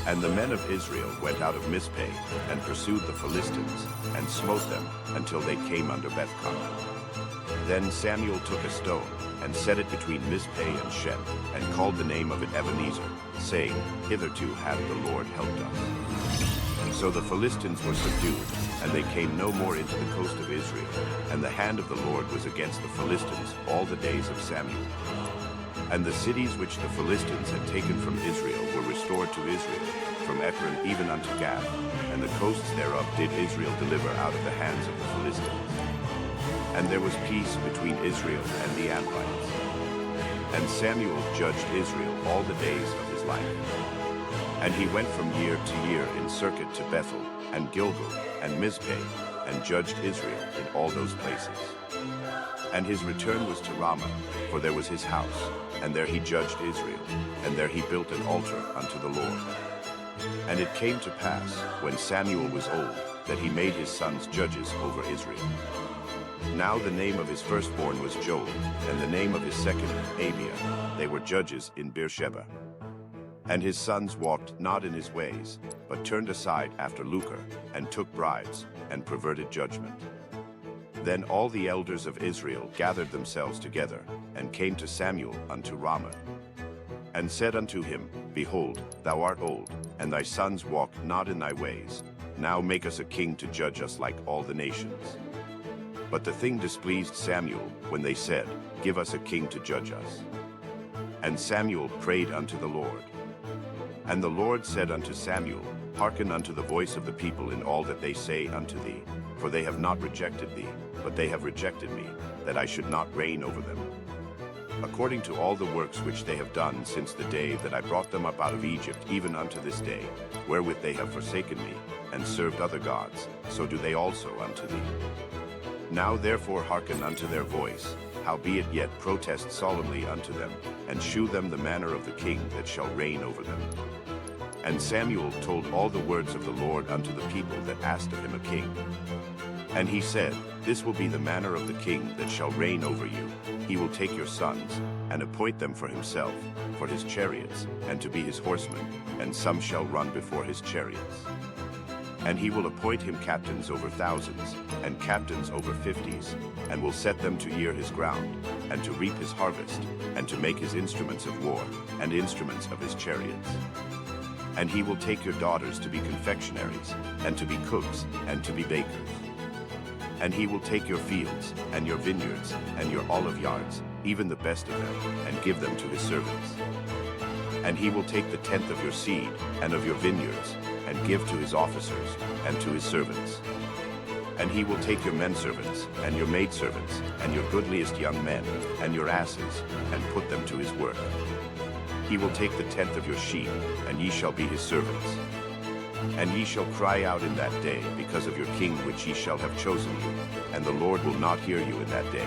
And the men of Israel went out of Mizpeh, and pursued the Philistines, and smote them, until they came under Bethkar. Then Samuel took a stone, and set it between Mizpeh and Shen, and called the name of it Ebenezer, saying, Hitherto hath the Lord helped us. So the Philistines were subdued, and they came no more into the coast of Israel, and the hand of the Lord was against the Philistines all the days of Samuel. And the cities which the Philistines had taken from Israel were restored to Israel, from Ekron even unto Gath, and the coasts thereof did Israel deliver out of the hands of the Philistines. And there was peace between Israel and the Amorites. And Samuel judged Israel all the days of his life. And he went from year to year in circuit to Bethel, and Gilgal, and Mizpeh, and judged Israel in all those places. And his return was to Ramah, for there was his house, and there he judged Israel, and there he built an altar unto the Lord. And it came to pass, when Samuel was old, that he made his sons judges over Israel. Now the name of his firstborn was Joel, and the name of his second, Abiah. They were judges in Beersheba. And his sons walked not in his ways, but turned aside after lucre, and took bribes, and perverted judgment. Then all the elders of Israel gathered themselves together, and came to Samuel unto Ramah, and said unto him, Behold, thou art old, and thy sons walk not in thy ways. Now make us a king to judge us like all the nations. But the thing displeased Samuel, when they said, Give us a king to judge us. And Samuel prayed unto the Lord. And the Lord said unto Samuel, Hearken unto the voice of the people in all that they say unto thee, for they have not rejected thee, but they have rejected me, that I should not reign over them. According to all the works which they have done since the day that I brought them up out of Egypt, even unto this day, wherewith they have forsaken me, and served other gods, so do they also unto thee. Now therefore hearken unto their voice, howbeit yet protest solemnly unto them, and shew them the manner of the king that shall reign over them. And Samuel told all the words of the Lord unto the people that asked of him a king. And he said, This will be the manner of the king that shall reign over you. He will take your sons, and appoint them for himself, for his chariots, and to be his horsemen, and some shall run before his chariots. And he will appoint him captains over thousands, and captains over 50s, and will set them to ear his ground, and to reap his harvest, and to make his instruments of war, and instruments of his chariots. And he will take your daughters to be confectionaries, and to be cooks, and to be bakers. And he will take your fields, and your vineyards, and your olive yards, even the best of them, and give them to his servants. And he will take the tenth of your seed, and of your vineyards, and give to his officers, and to his servants. And he will take your menservants, and your maidservants, and your goodliest young men, and your asses, and put them to his work. He will take the tenth of your sheep, and ye shall be his servants. And ye shall cry out in that day because of your king which ye shall have chosen you, and the Lord will not hear you in that day.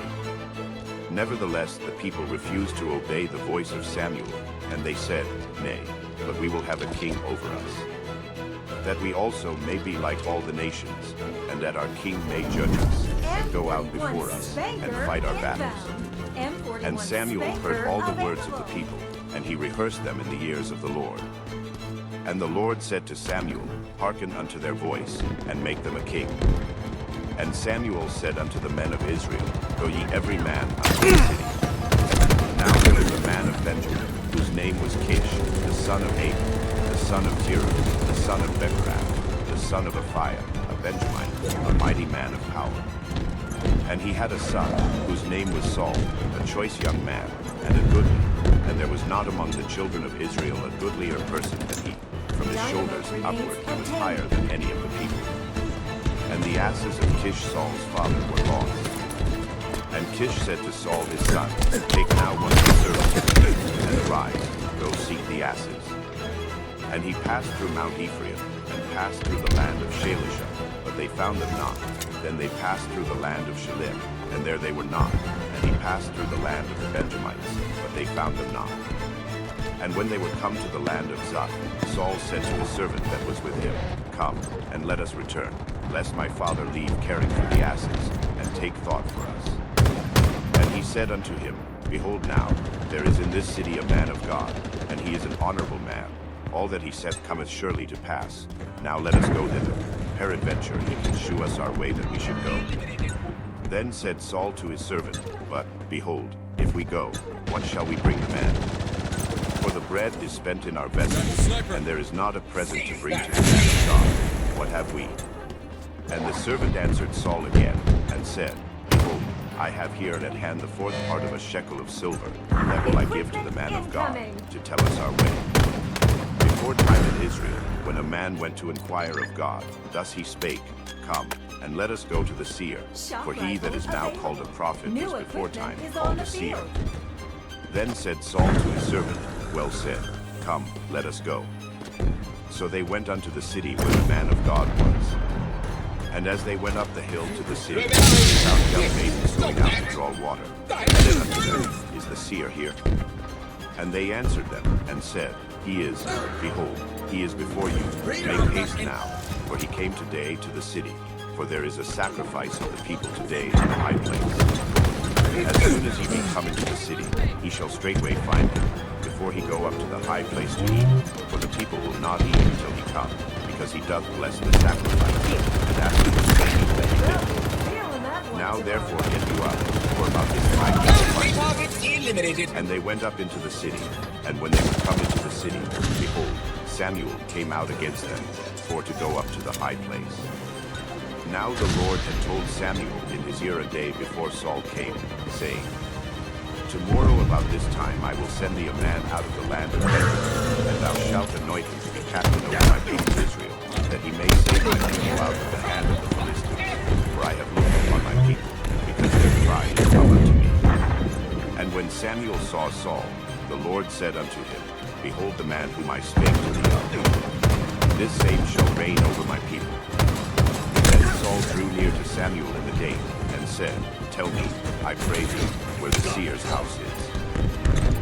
Nevertheless the people refused to obey the voice of Samuel, and they said, Nay, but we will have a king over us, that we also may be like all the nations, and that our king may judge us, and go out before us, and fight our battles. And Samuel heard all the words of the people, and he rehearsed them in the ears of the Lord. And the Lord said to Samuel, Hearken unto their voice, and make them a king. And Samuel said unto the men of Israel, Go ye every man unto the city. Now there was a man of Benjamin, whose name was Kish, the son of Abel, the son of Zerah, the son of Bechorath, the son of Aphiah, a Benjamite, a mighty man of power. And he had a son, whose name was Saul, a choice young man, and a goodly, and there was not among the children of Israel a goodlier person than he. From his shoulders upward he was higher than any of the people. And the asses of Kish Saul's father were lost. And Kish said to Saul his son, Take now one of your servants, and rise, go seek the asses. And he passed through Mount Ephraim, and passed through the land of Shalisha, but they found them not. Then they passed through the land of Shalim, and there they were not. And he passed through the land of the Benjamites, but they found them not. And when they were come to the land of Zuph, Saul said to his servant that was with him, Come, and let us return, lest my father leave caring for the asses, and take thought for us. And he said unto him, Behold now, there is in this city a man of God, and he is an honorable man. All that he saith cometh surely to pass. Now let us go thither. Peradventure he can shew us our way that we should go. Then said Saul to his servant, But, behold, if we go, what shall we bring the man? For the bread is spent in our vessels, and there is not a present to bring to the man of God. What have we? And the servant answered Saul again, and said, Behold, I have here at hand the fourth part of a shekel of silver, that will I give to the man of God, to tell us our way. Before time in Israel, when a man went to inquire of God, thus he spake, Come, and let us go to the seer, for he that is now called a prophet was before time called a seer. Then said Saul to his servant, Well said, Come, let us go. So they went unto the city where the man of God was. And as they went up the hill to the city, they found young maidens going out to draw water. And said unto them, Is the seer here? And they answered them, and said, He is, behold, he is before you. Make haste now, for he came today to the city. For there is a sacrifice of the people today in the high place. As soon as he be come into the city, he shall straightway find him, before he go up to the high place to eat. For the people will not eat until he come, because he doth bless the sacrifice, and afterwards they eat that he did. Now therefore get you up, for about this time you will find him. And they went up into the city, and when they were come into the city, behold, Samuel came out against them, for to go up to the high place. Now the Lord had told Samuel in his ear a day before Saul came, saying, Tomorrow about this time I will send thee a man out of the land of Benjamin, and thou shalt anoint him to be captain over my people Israel, that he may save my people out of the hand of the Philistines. For I have looked upon my people, because their cry is come unto me. And when Samuel saw Saul, the Lord said unto him, Behold the man whom I spake to thee of. This same shall reign over my people. Saul drew near to Samuel in the gate, and said, Tell me, I pray thee, where the seer's house is.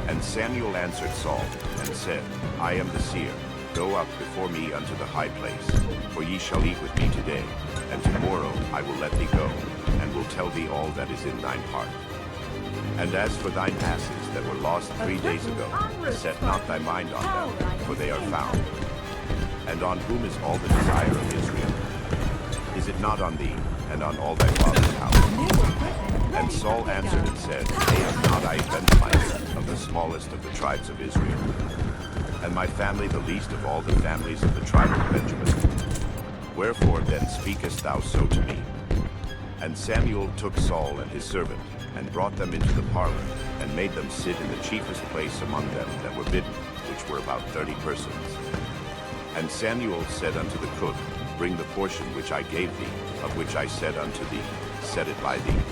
And Samuel answered Saul, and said, I am the seer. Go up before me unto the high place, for ye shall eat with me today. and tomorrow I will let thee go, and will tell thee all that is in thine heart. And as for thine asses that were lost 3 days ago, set not thy mind on them, for they are found. And on whom is all the desire of Israel? Is it not on thee, and on all thy father's house? And Saul answered and said, May have not I avenged myself of the smallest of the tribes of Israel, and my family the least of all the families of the tribe of Benjamin? Wherefore then speakest thou so to me? And Samuel took Saul and his servant, and brought them into the parlor, and made them sit in the chiefest place among them that were bidden, which were about 30 persons. And Samuel said unto the cook, Bring the portion which I gave thee, of which I said unto thee, Set it by thee.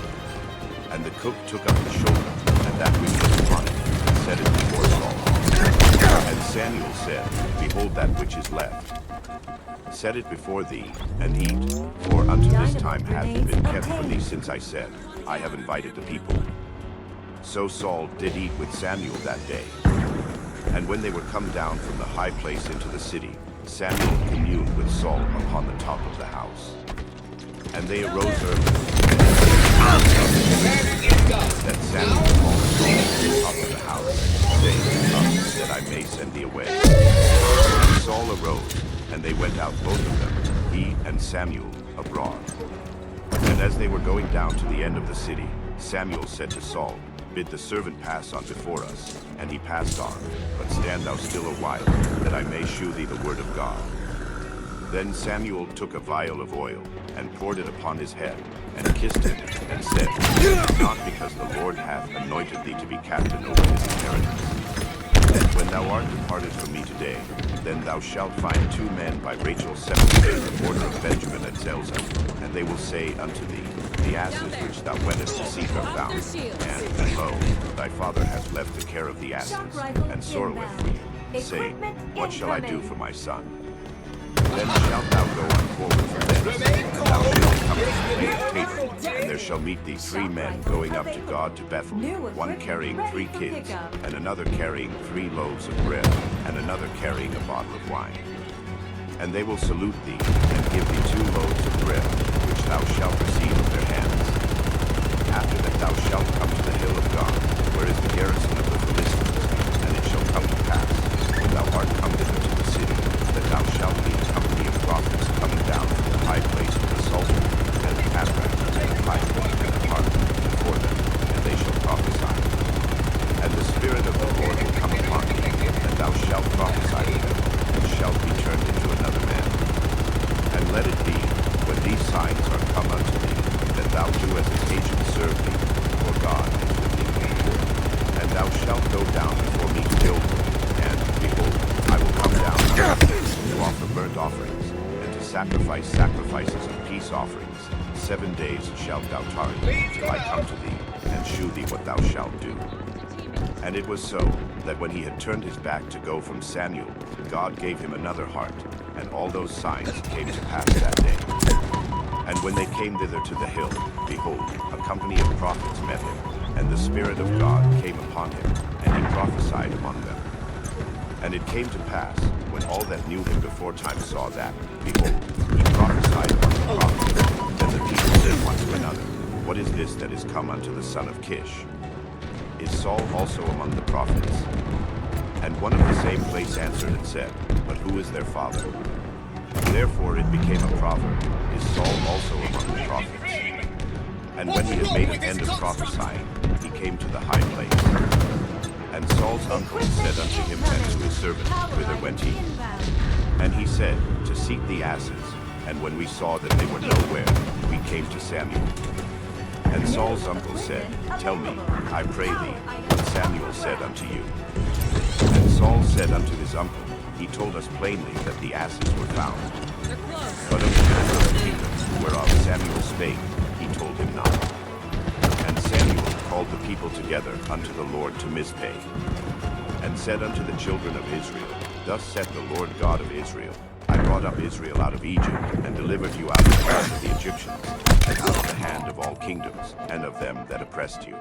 And the cook took up the shoulder, and that which was upon it, and set it before Saul. And Samuel said, Behold that which is left. Set it before thee, and eat, for unto this time hath it been kept for thee since I said, I have invited the people. So Saul did eat with Samuel that day. And when they were come down from the high place into the city, Samuel communed with Saul upon the top of the house. And they arose early, that Samuel called Saul to the top of the house, saying, Up, that I may send thee away. And Saul arose, and they went out both of them, he and Samuel, abroad. And as they were going down to the end of the city, Samuel said to Saul, Bid the servant pass on before us. And he passed on, but stand thou still a while, that I may shew thee the word of God. Then Samuel took a vial of oil, and poured it upon his head, and kissed him, and said, Not because the Lord hath anointed thee to be captain over his inheritance. And when thou art departed from me today, then thou shalt find 2 men by Rachel's cemetery in the border of Benjamin at Zelzah, and they will say unto thee, The asses which thou wentest to seek are found, and, lo, thy father hath left the care of the asses, and sorroweth for you, saying, What shall I do for my son? Then shalt thou go on forward from thence, and thou shalt come to the plain of Tabor, and there shall meet thee 3 men going up to God to Bethel, one carrying 3 kids, and another carrying 3 loaves of bread, and another carrying a bottle of wine. And they will salute thee, and give thee 2 loaves of bread, which thou shalt receive of their hands. After that thou shalt come to the hill of God, where is the garrison of the Philistines, and it shall come to pass, when thou art come thither to the city, that thou shalt meet a company of prophets coming down from the high place to the psalter, and the cataract, and the pipe, and the harp before them, and they shall prophesy. And the Spirit of the Lord will come upon thee, and thou shalt prophesy to them, and shalt be turned into another man. And let it be, when these signs are come unto thee, that thou do as an agent serve thee, for God is with thee. And thou shalt go down before me to Gilgal, and, behold, I will come down to offer burnt offerings, and to sacrifice sacrifices of peace offerings. 7 days shalt thou tarry, till I come to thee, and shew thee what thou shalt do. And it was so, that when he had turned his back to go from Samuel, God gave him another heart, and all those signs came to pass that day. And when they came thither to the hill, behold, a company of prophets met him, and the Spirit of God came upon him, and he prophesied among them. And it came to pass, when all that knew him before time saw that, behold, he prophesied among the prophets. Then the people said one to another, What is this that is come unto the son of Kish? Is Saul also among the prophets? And one of the same place answered and said, But who is their father? Therefore it became a proverb, Is Saul also among the prophets? And when he had made an end of prophesying, he came to the high place. And Saul's uncle said unto him and to his servant, Whither went he? And he said, To seek the asses. And when we saw that they were nowhere, we came to Samuel. And Saul's uncle said, Tell me, I pray thee, what Samuel said unto you. And Saul said unto his uncle, He told us plainly that the asses were found. But of the matter of the kingdom, whereof Samuel spake, he told him not. And Samuel called the people together unto the Lord to Mizpeh, and said unto the children of Israel, Thus saith the Lord God of Israel, I brought up Israel out of Egypt, and delivered you out of the hand of the Egyptians, and out of the hand of all kingdoms, and of them that oppressed you.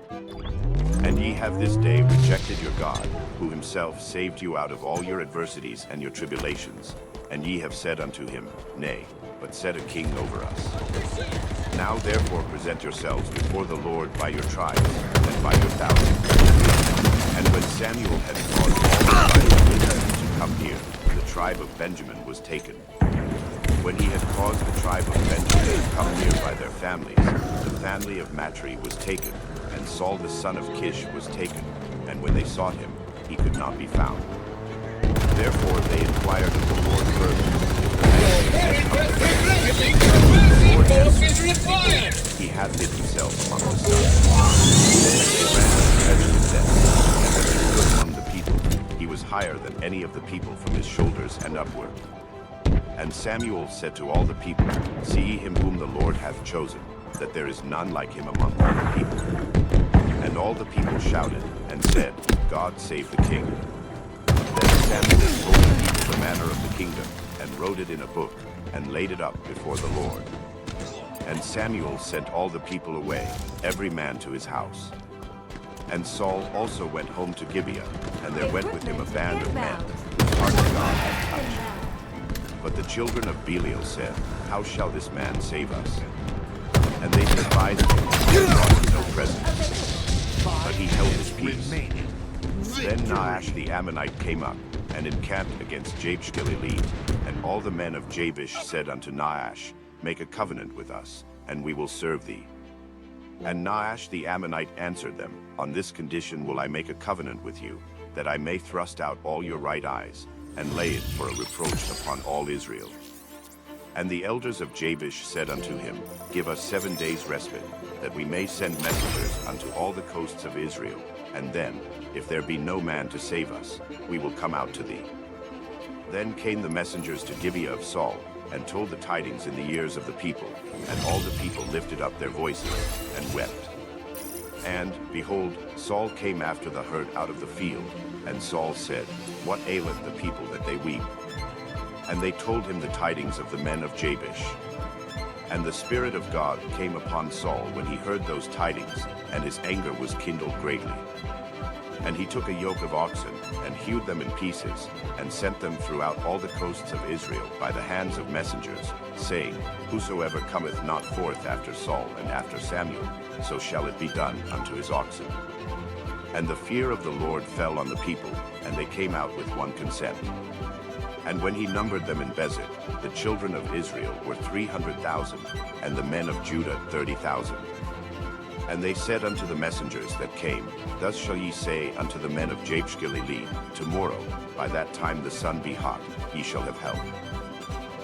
And ye have this day rejected your God, who himself saved you out of all your adversities and your tribulations, And ye have said unto him, Nay, but set a king over us. Now therefore present yourselves before the Lord by your tribes, and by your thousands. And when Samuel had caused all the tribes of Israel to come near, the tribe of Benjamin was taken. When he had caused the tribe of Benjamin to come near by their families, the family of Matri was taken, and Saul the son of Kish was taken. And when they sought him, he could not be found. Therefore they inquired of the Lord further, if the man had come to them. The Lord answered, He hath hid himself among the stars. Then they ran and fetched him thence, and when he stood among the people, he was higher than any of the people from his shoulders and upward. And Samuel said to all the people, See ye him whom the Lord hath chosen, that there is none like him among all the people. And all the people shouted, and said, God save the king. Then Samuel told the people the manner of the kingdom, and wrote it in a book, and laid it up before the Lord. And Samuel sent all the people away, every man to his house. And Saul also went home to Gibeah, and there went with him a band of men, whose heart God had touched. But the children of Belial said, How shall this man save us? And they despised him, and brought him no present. But he held his peace. Then Nahash the Ammonite came up, and encamped against Jabesh-Gilead. And all the men of Jabesh said unto Nahash, Make a covenant with us, and we will serve thee. And Nahash the Ammonite answered them, On this condition will I make a covenant with you, that I may thrust out all your right eyes, and lay it for a reproach upon all Israel. And the elders of Jabesh said unto him, Give us 7 days' respite, that we may send messengers unto all the coasts of Israel, and then, if there be no man to save us, we will come out to thee. Then came the messengers to Gibeah of Saul, and told the tidings in the ears of the people, and all the people lifted up their voices, and wept. And, behold, Saul came after the herd out of the field, and Saul said, What aileth the people that they weep? And they told him the tidings of the men of Jabesh. And the Spirit of God came upon Saul when he heard those tidings, and his anger was kindled greatly. And he took a yoke of oxen, and hewed them in pieces, and sent them throughout all the coasts of Israel by the hands of messengers, saying, Whosoever cometh not forth after Saul and after Samuel, so shall it be done unto his oxen. And the fear of the Lord fell on the people, and they came out with one consent. And when he numbered them in Bezek, the children of Israel were 300,000, and the men of Judah 30,000. And they said unto the messengers that came, Thus shall ye say unto the men of Jabesh-Gilead, Tomorrow, by that time the sun be hot, ye shall have help.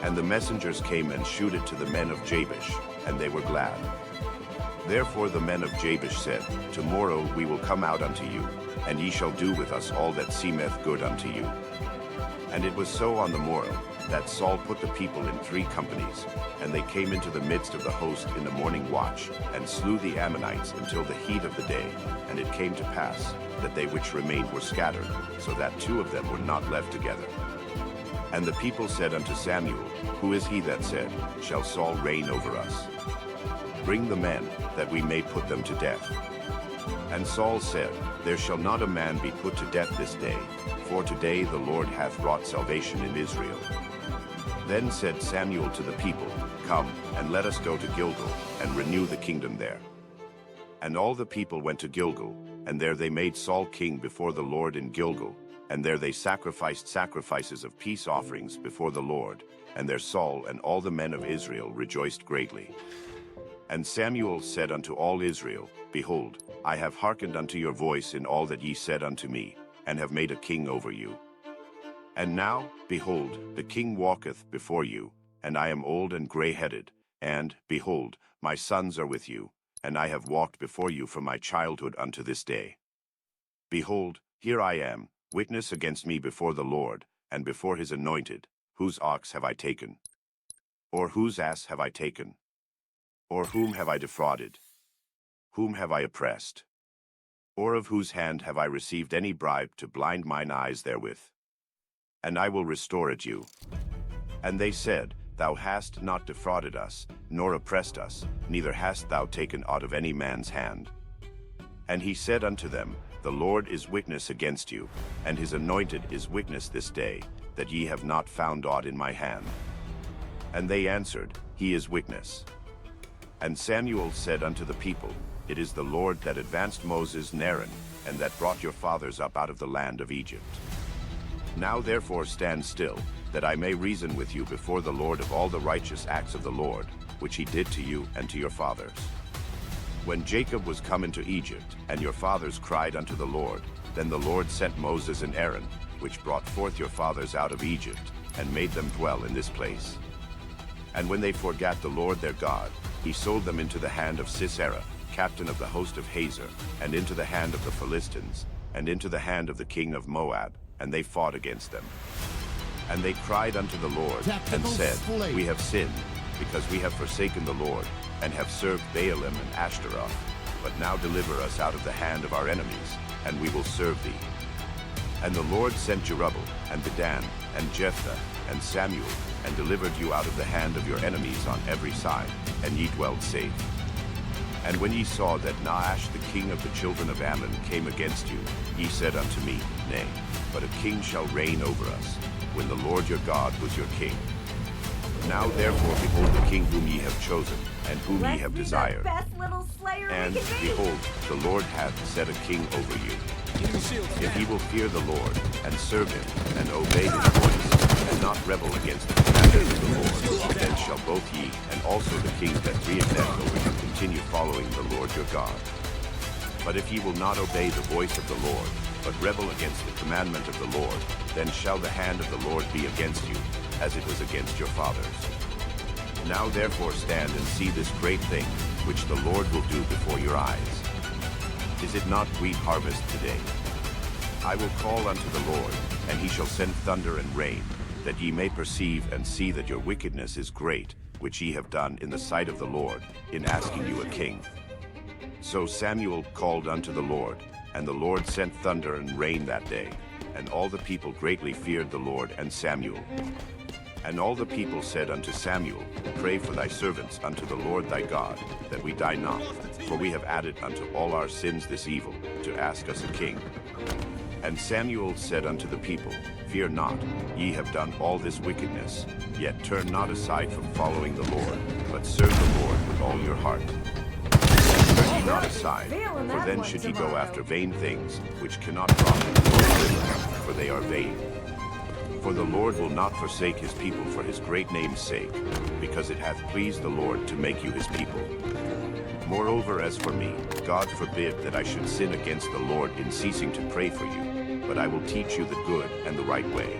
And the messengers came and shewed it to the men of Jabesh, and they were glad. Therefore the men of Jabesh said, Tomorrow we will come out unto you, and ye shall do with us all that seemeth good unto you. And it was so on the morrow, that Saul put the people in 3 companies, and they came into the midst of the host in the morning watch, and slew the Ammonites until the heat of the day. And it came to pass, that they which remained were scattered, so that 2 of them were not left together. And the people said unto Samuel, Who is he that said, Shall Saul reign over us? Bring the men, that we may put them to death. And Saul said, There shall not a man be put to death this day, for today the Lord hath wrought salvation in Israel. Then said Samuel to the people, Come, and let us go to Gilgal, and renew the kingdom there. And all the people went to Gilgal, and there they made Saul king before the Lord in Gilgal, and there they sacrificed sacrifices of peace offerings before the Lord, and there Saul and all the men of Israel rejoiced greatly. And Samuel said unto all Israel, Behold, I have hearkened unto your voice in all that ye said unto me, and have made a king over you. And now, behold, the king walketh before you, and I am old and gray-headed, and, behold, my sons are with you, and I have walked before you from my childhood unto this day. Behold, here I am, witness against me before the Lord, and before his anointed. Whose ox have I taken? Or whose ass have I taken? Or whom have I defrauded? Whom have I oppressed? Or of whose hand have I received any bribe to blind mine eyes therewith? And I will restore it you. And they said, Thou hast not defrauded us, nor oppressed us, neither hast thou taken aught of any man's hand. And he said unto them, The Lord is witness against you, and his anointed is witness this day, that ye have not found aught in my hand? And they answered, He is witness. And Samuel said unto the people, It is the Lord that advanced Moses and Aaron, and that brought your fathers up out of the land of Egypt. Now therefore stand still, that I may reason with you before the Lord of all the righteous acts of the Lord, which he did to you and to your fathers. When Jacob was come into Egypt, and your fathers cried unto the Lord, then the Lord sent Moses and Aaron, which brought forth your fathers out of Egypt, and made them dwell in this place. And when they forgat the Lord their God, he sold them into the hand of Sisera, captain of the host of Hazor, and into the hand of the Philistines, and into the hand of the king of Moab, and they fought against them. And they cried unto the Lord, and said, We have sinned, because we have forsaken the Lord, and have served Baalim and Ashtaroth. But now deliver us out of the hand of our enemies, and we will serve thee. And the Lord sent Jerubbaal, and Bedan, and Jephthah, and Samuel, and delivered you out of the hand of your enemies on every side, and ye dwelt safe. And when ye saw that Nahash the king of the children of Ammon came against you, ye said unto me, Nay, but a king shall reign over us, when the Lord your God was your king. Now therefore behold the king whom ye have chosen, and whom ye have desired. And behold, the Lord hath set a king over you. If he will fear the Lord, and serve him, and obey his voice, and not rebel against the commandments of the Lord, then shall both ye, and also the kings that re-exist over you, continue following the Lord your God. But if ye will not obey the voice of the Lord, but rebel against the commandment of the Lord, then shall the hand of the Lord be against you, as it was against your fathers. Now therefore stand and see this great thing, which the Lord will do before your eyes. Is it not wheat harvest today? I will call unto the Lord, and he shall send thunder and rain, that ye may perceive and see that your wickedness is great, which ye have done in the sight of the Lord, in asking you a king. So Samuel called unto the Lord, and the Lord sent thunder and rain that day, and all the people greatly feared the Lord and Samuel. And all the people said unto Samuel, Pray for thy servants unto the Lord thy God, that we die not, for we have added unto all our sins this evil, to ask us a king. And Samuel said unto the people, Fear not, ye have done all this wickedness, yet turn not aside from following the Lord, but serve the Lord with all your heart. Turn ye not aside, for then should ye go after vain things, which cannot profit nor deliver, for they are vain. For the Lord will not forsake his people for his great name's sake, because it hath pleased the Lord to make you his people. Moreover, as for me, God forbid that I should sin against the Lord in ceasing to pray for you, but I will teach you the good and the right way.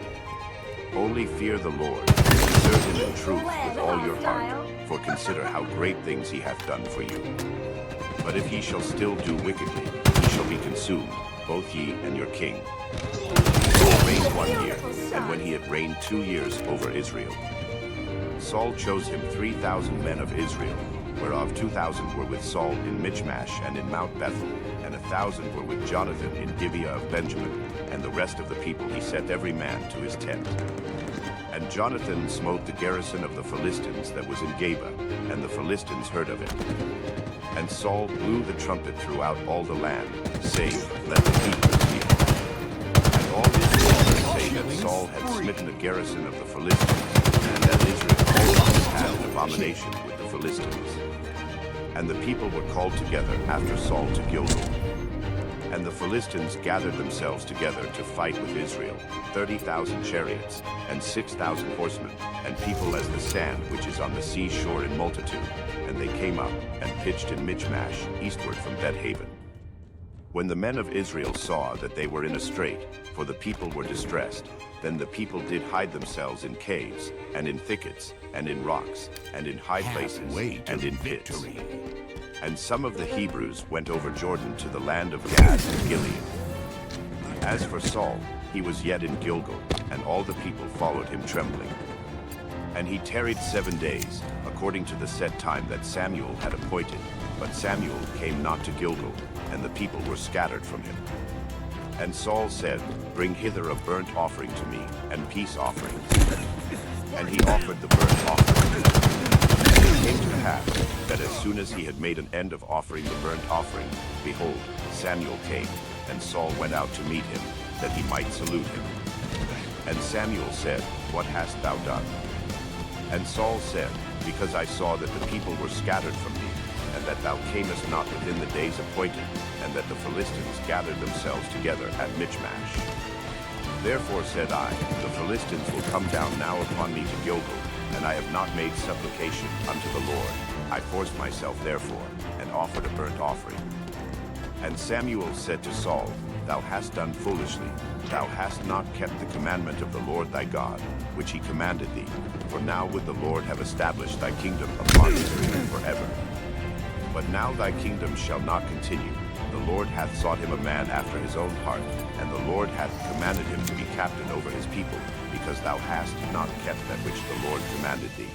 Only fear the Lord, and serve him in truth with all your heart, for consider how great things he hath done for you. But if ye shall still do wickedly, ye shall be consumed, both ye and your king. Saul reigned 1 year, and when he had reigned 2 years over Israel, Saul chose him 3,000 men of Israel, whereof 2,000 were with Saul in Michmash and in Mount Bethel, and 1,000 were with Jonathan in Gibeah of Benjamin, and the rest of the people he set every man to his tent. And Jonathan smote the garrison of the Philistines that was in Geba, and the Philistines heard of it. And Saul blew the trumpet throughout all the land, saying, Let the people hear. And all Israel say that Saul had smitten the garrison of the Philistines, and that Israel always had an abomination with the Philistines. And the people were called together after Saul to Gilgal. And the Philistines gathered themselves together to fight with Israel, 30,000 chariots, and 6,000 horsemen, and people as the sand which is on the sea shore in multitude. And they came up, and pitched in Michmash, eastward from Bet-haven. When the men of Israel saw that they were in a strait, for the people were distressed, then the people did hide themselves in caves, and in thickets, and in rocks, and in high places, and in pits. And some of the Hebrews went over Jordan to the land of Gad and Gilead. As for Saul, he was yet in Gilgal, and all the people followed him trembling. And he tarried 7 days, according to the set time that Samuel had appointed. But Samuel came not to Gilgal, and the people were scattered from him. And Saul said, Bring hither a burnt offering to me, and peace offerings. And he offered the burnt offering. And it came to pass, that as soon as he had made an end of offering the burnt offering, behold, Samuel came, and Saul went out to meet him, that he might salute him. And Samuel said, What hast thou done? And Saul said, Because I saw that the people were scattered from thee, and that thou camest not within the days appointed, and that the Philistines gathered themselves together at Michmash. Therefore said I, The Philistines will come down now upon me to Gilgal, and I have not made supplication unto the Lord. I forced myself therefore, and offered a burnt offering. And Samuel said to Saul, Thou hast done foolishly. Thou hast not kept the commandment of the Lord thy God, which he commanded thee. For now would the Lord have established thy kingdom upon Israel forever. But now thy kingdom shall not continue. The Lord hath sought him a man after his own heart, and the Lord hath commanded him to be captain over his people, because thou hast not kept that which the Lord commanded thee.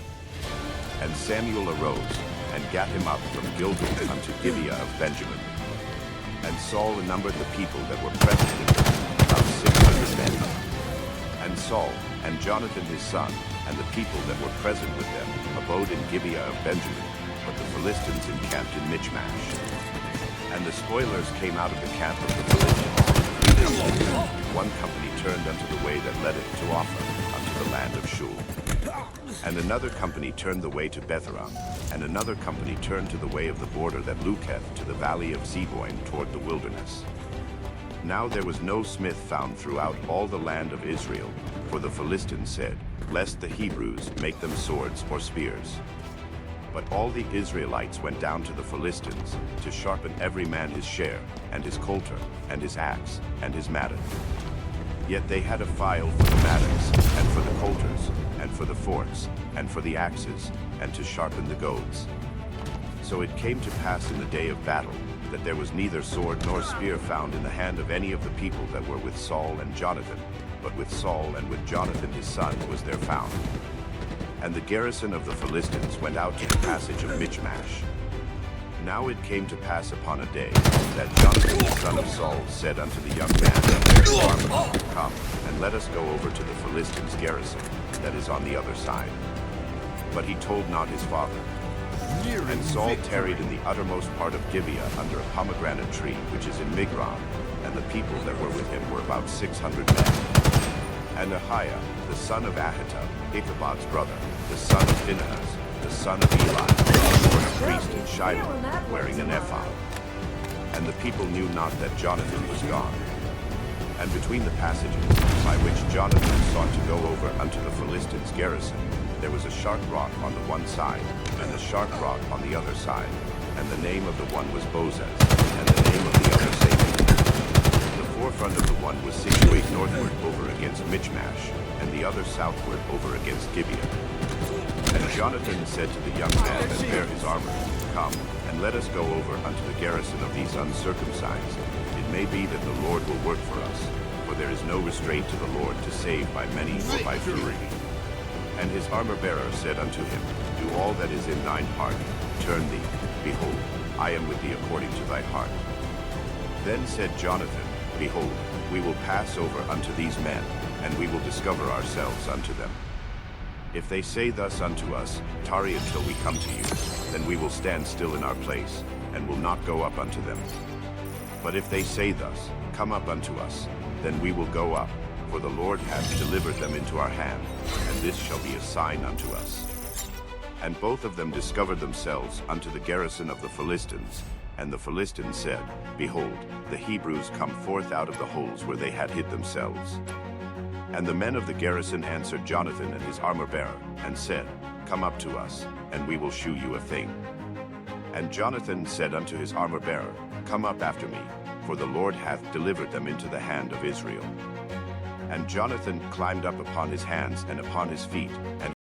And Samuel arose, and gat him up from Gilgal unto Gibeah of Benjamin. And Saul numbered the people that were present with him, about 600 men. And Saul, and Jonathan his son, and the people that were present with them, abode in Gibeah of Benjamin, but the Philistines encamped in Michmash. And the spoilers came out of the camp of the Philistines. One company turned unto the way that leadeth to Ophrah, unto the land of Shul. And another company turned the way to Betharam, and another company turned to the way of the border that looketh to the valley of Zeboim toward the wilderness. Now there was no smith found throughout all the land of Israel, for the Philistines said, Lest the Hebrews make them swords or spears. But all the Israelites went down to the Philistines, to sharpen every man his share, and his coulter, and his axe, and his mattock. Yet they had a file for the mattocks, and for the coulters, and for the forks, and for the axes, and to sharpen the goads. So it came to pass in the day of battle, that there was neither sword nor spear found in the hand of any of the people that were with Saul and Jonathan, but with Saul and with Jonathan his son was there found. And the garrison of the Philistines went out to the passage of Michmash. Now it came to pass upon a day, that Jonathan the son of Saul said unto the young man that bare his armor, Come, and let us go over to the Philistines' garrison, that is on the other side. But he told not his father. And Saul tarried in the uttermost part of Gibeah under a pomegranate tree which is in Migron, and the people that were with him were about 600 men. And Ahiah, the son of Ahitub, Ichabod's brother, the son of Phinehas, the son of Eli, the priest in Shiloh, wearing an ephod. And the people knew not that Jonathan was gone. And between the passages, by which Jonathan sought to go over unto the Philistines' garrison, there was a sharp rock on the one side, and a sharp rock on the other side, and the name of the one was Bozez, and the name of the other Satan. The forefront of the one was situate northward over against Michmash, and the other southward over against Gibeah. And Jonathan said to the young man that bare his armor, Come, and let us go over unto the garrison of these uncircumcised. It may be that the Lord will work for us, for there is no restraint to the Lord to save by many or by few. And his armor-bearer said unto him, Do all that is in thine heart, turn thee, behold, I am with thee according to thy heart. Then said Jonathan, Behold, we will pass over unto these men, and we will discover ourselves unto them. If they say thus unto us, Tarry until we come to you, then we will stand still in our place, and will not go up unto them. But if they say thus, Come up unto us, then we will go up, for the Lord hath delivered them into our hand, and this shall be a sign unto us. And both of them discovered themselves unto the garrison of the Philistines. And the Philistines said, Behold, the Hebrews come forth out of the holes where they had hid themselves. And the men of the garrison answered Jonathan and his armor-bearer, and said, Come up to us, and we will shew you a thing. And Jonathan said unto his armor-bearer, Come up after me, for the Lord hath delivered them into the hand of Israel. And Jonathan climbed up upon his hands and upon his feet, and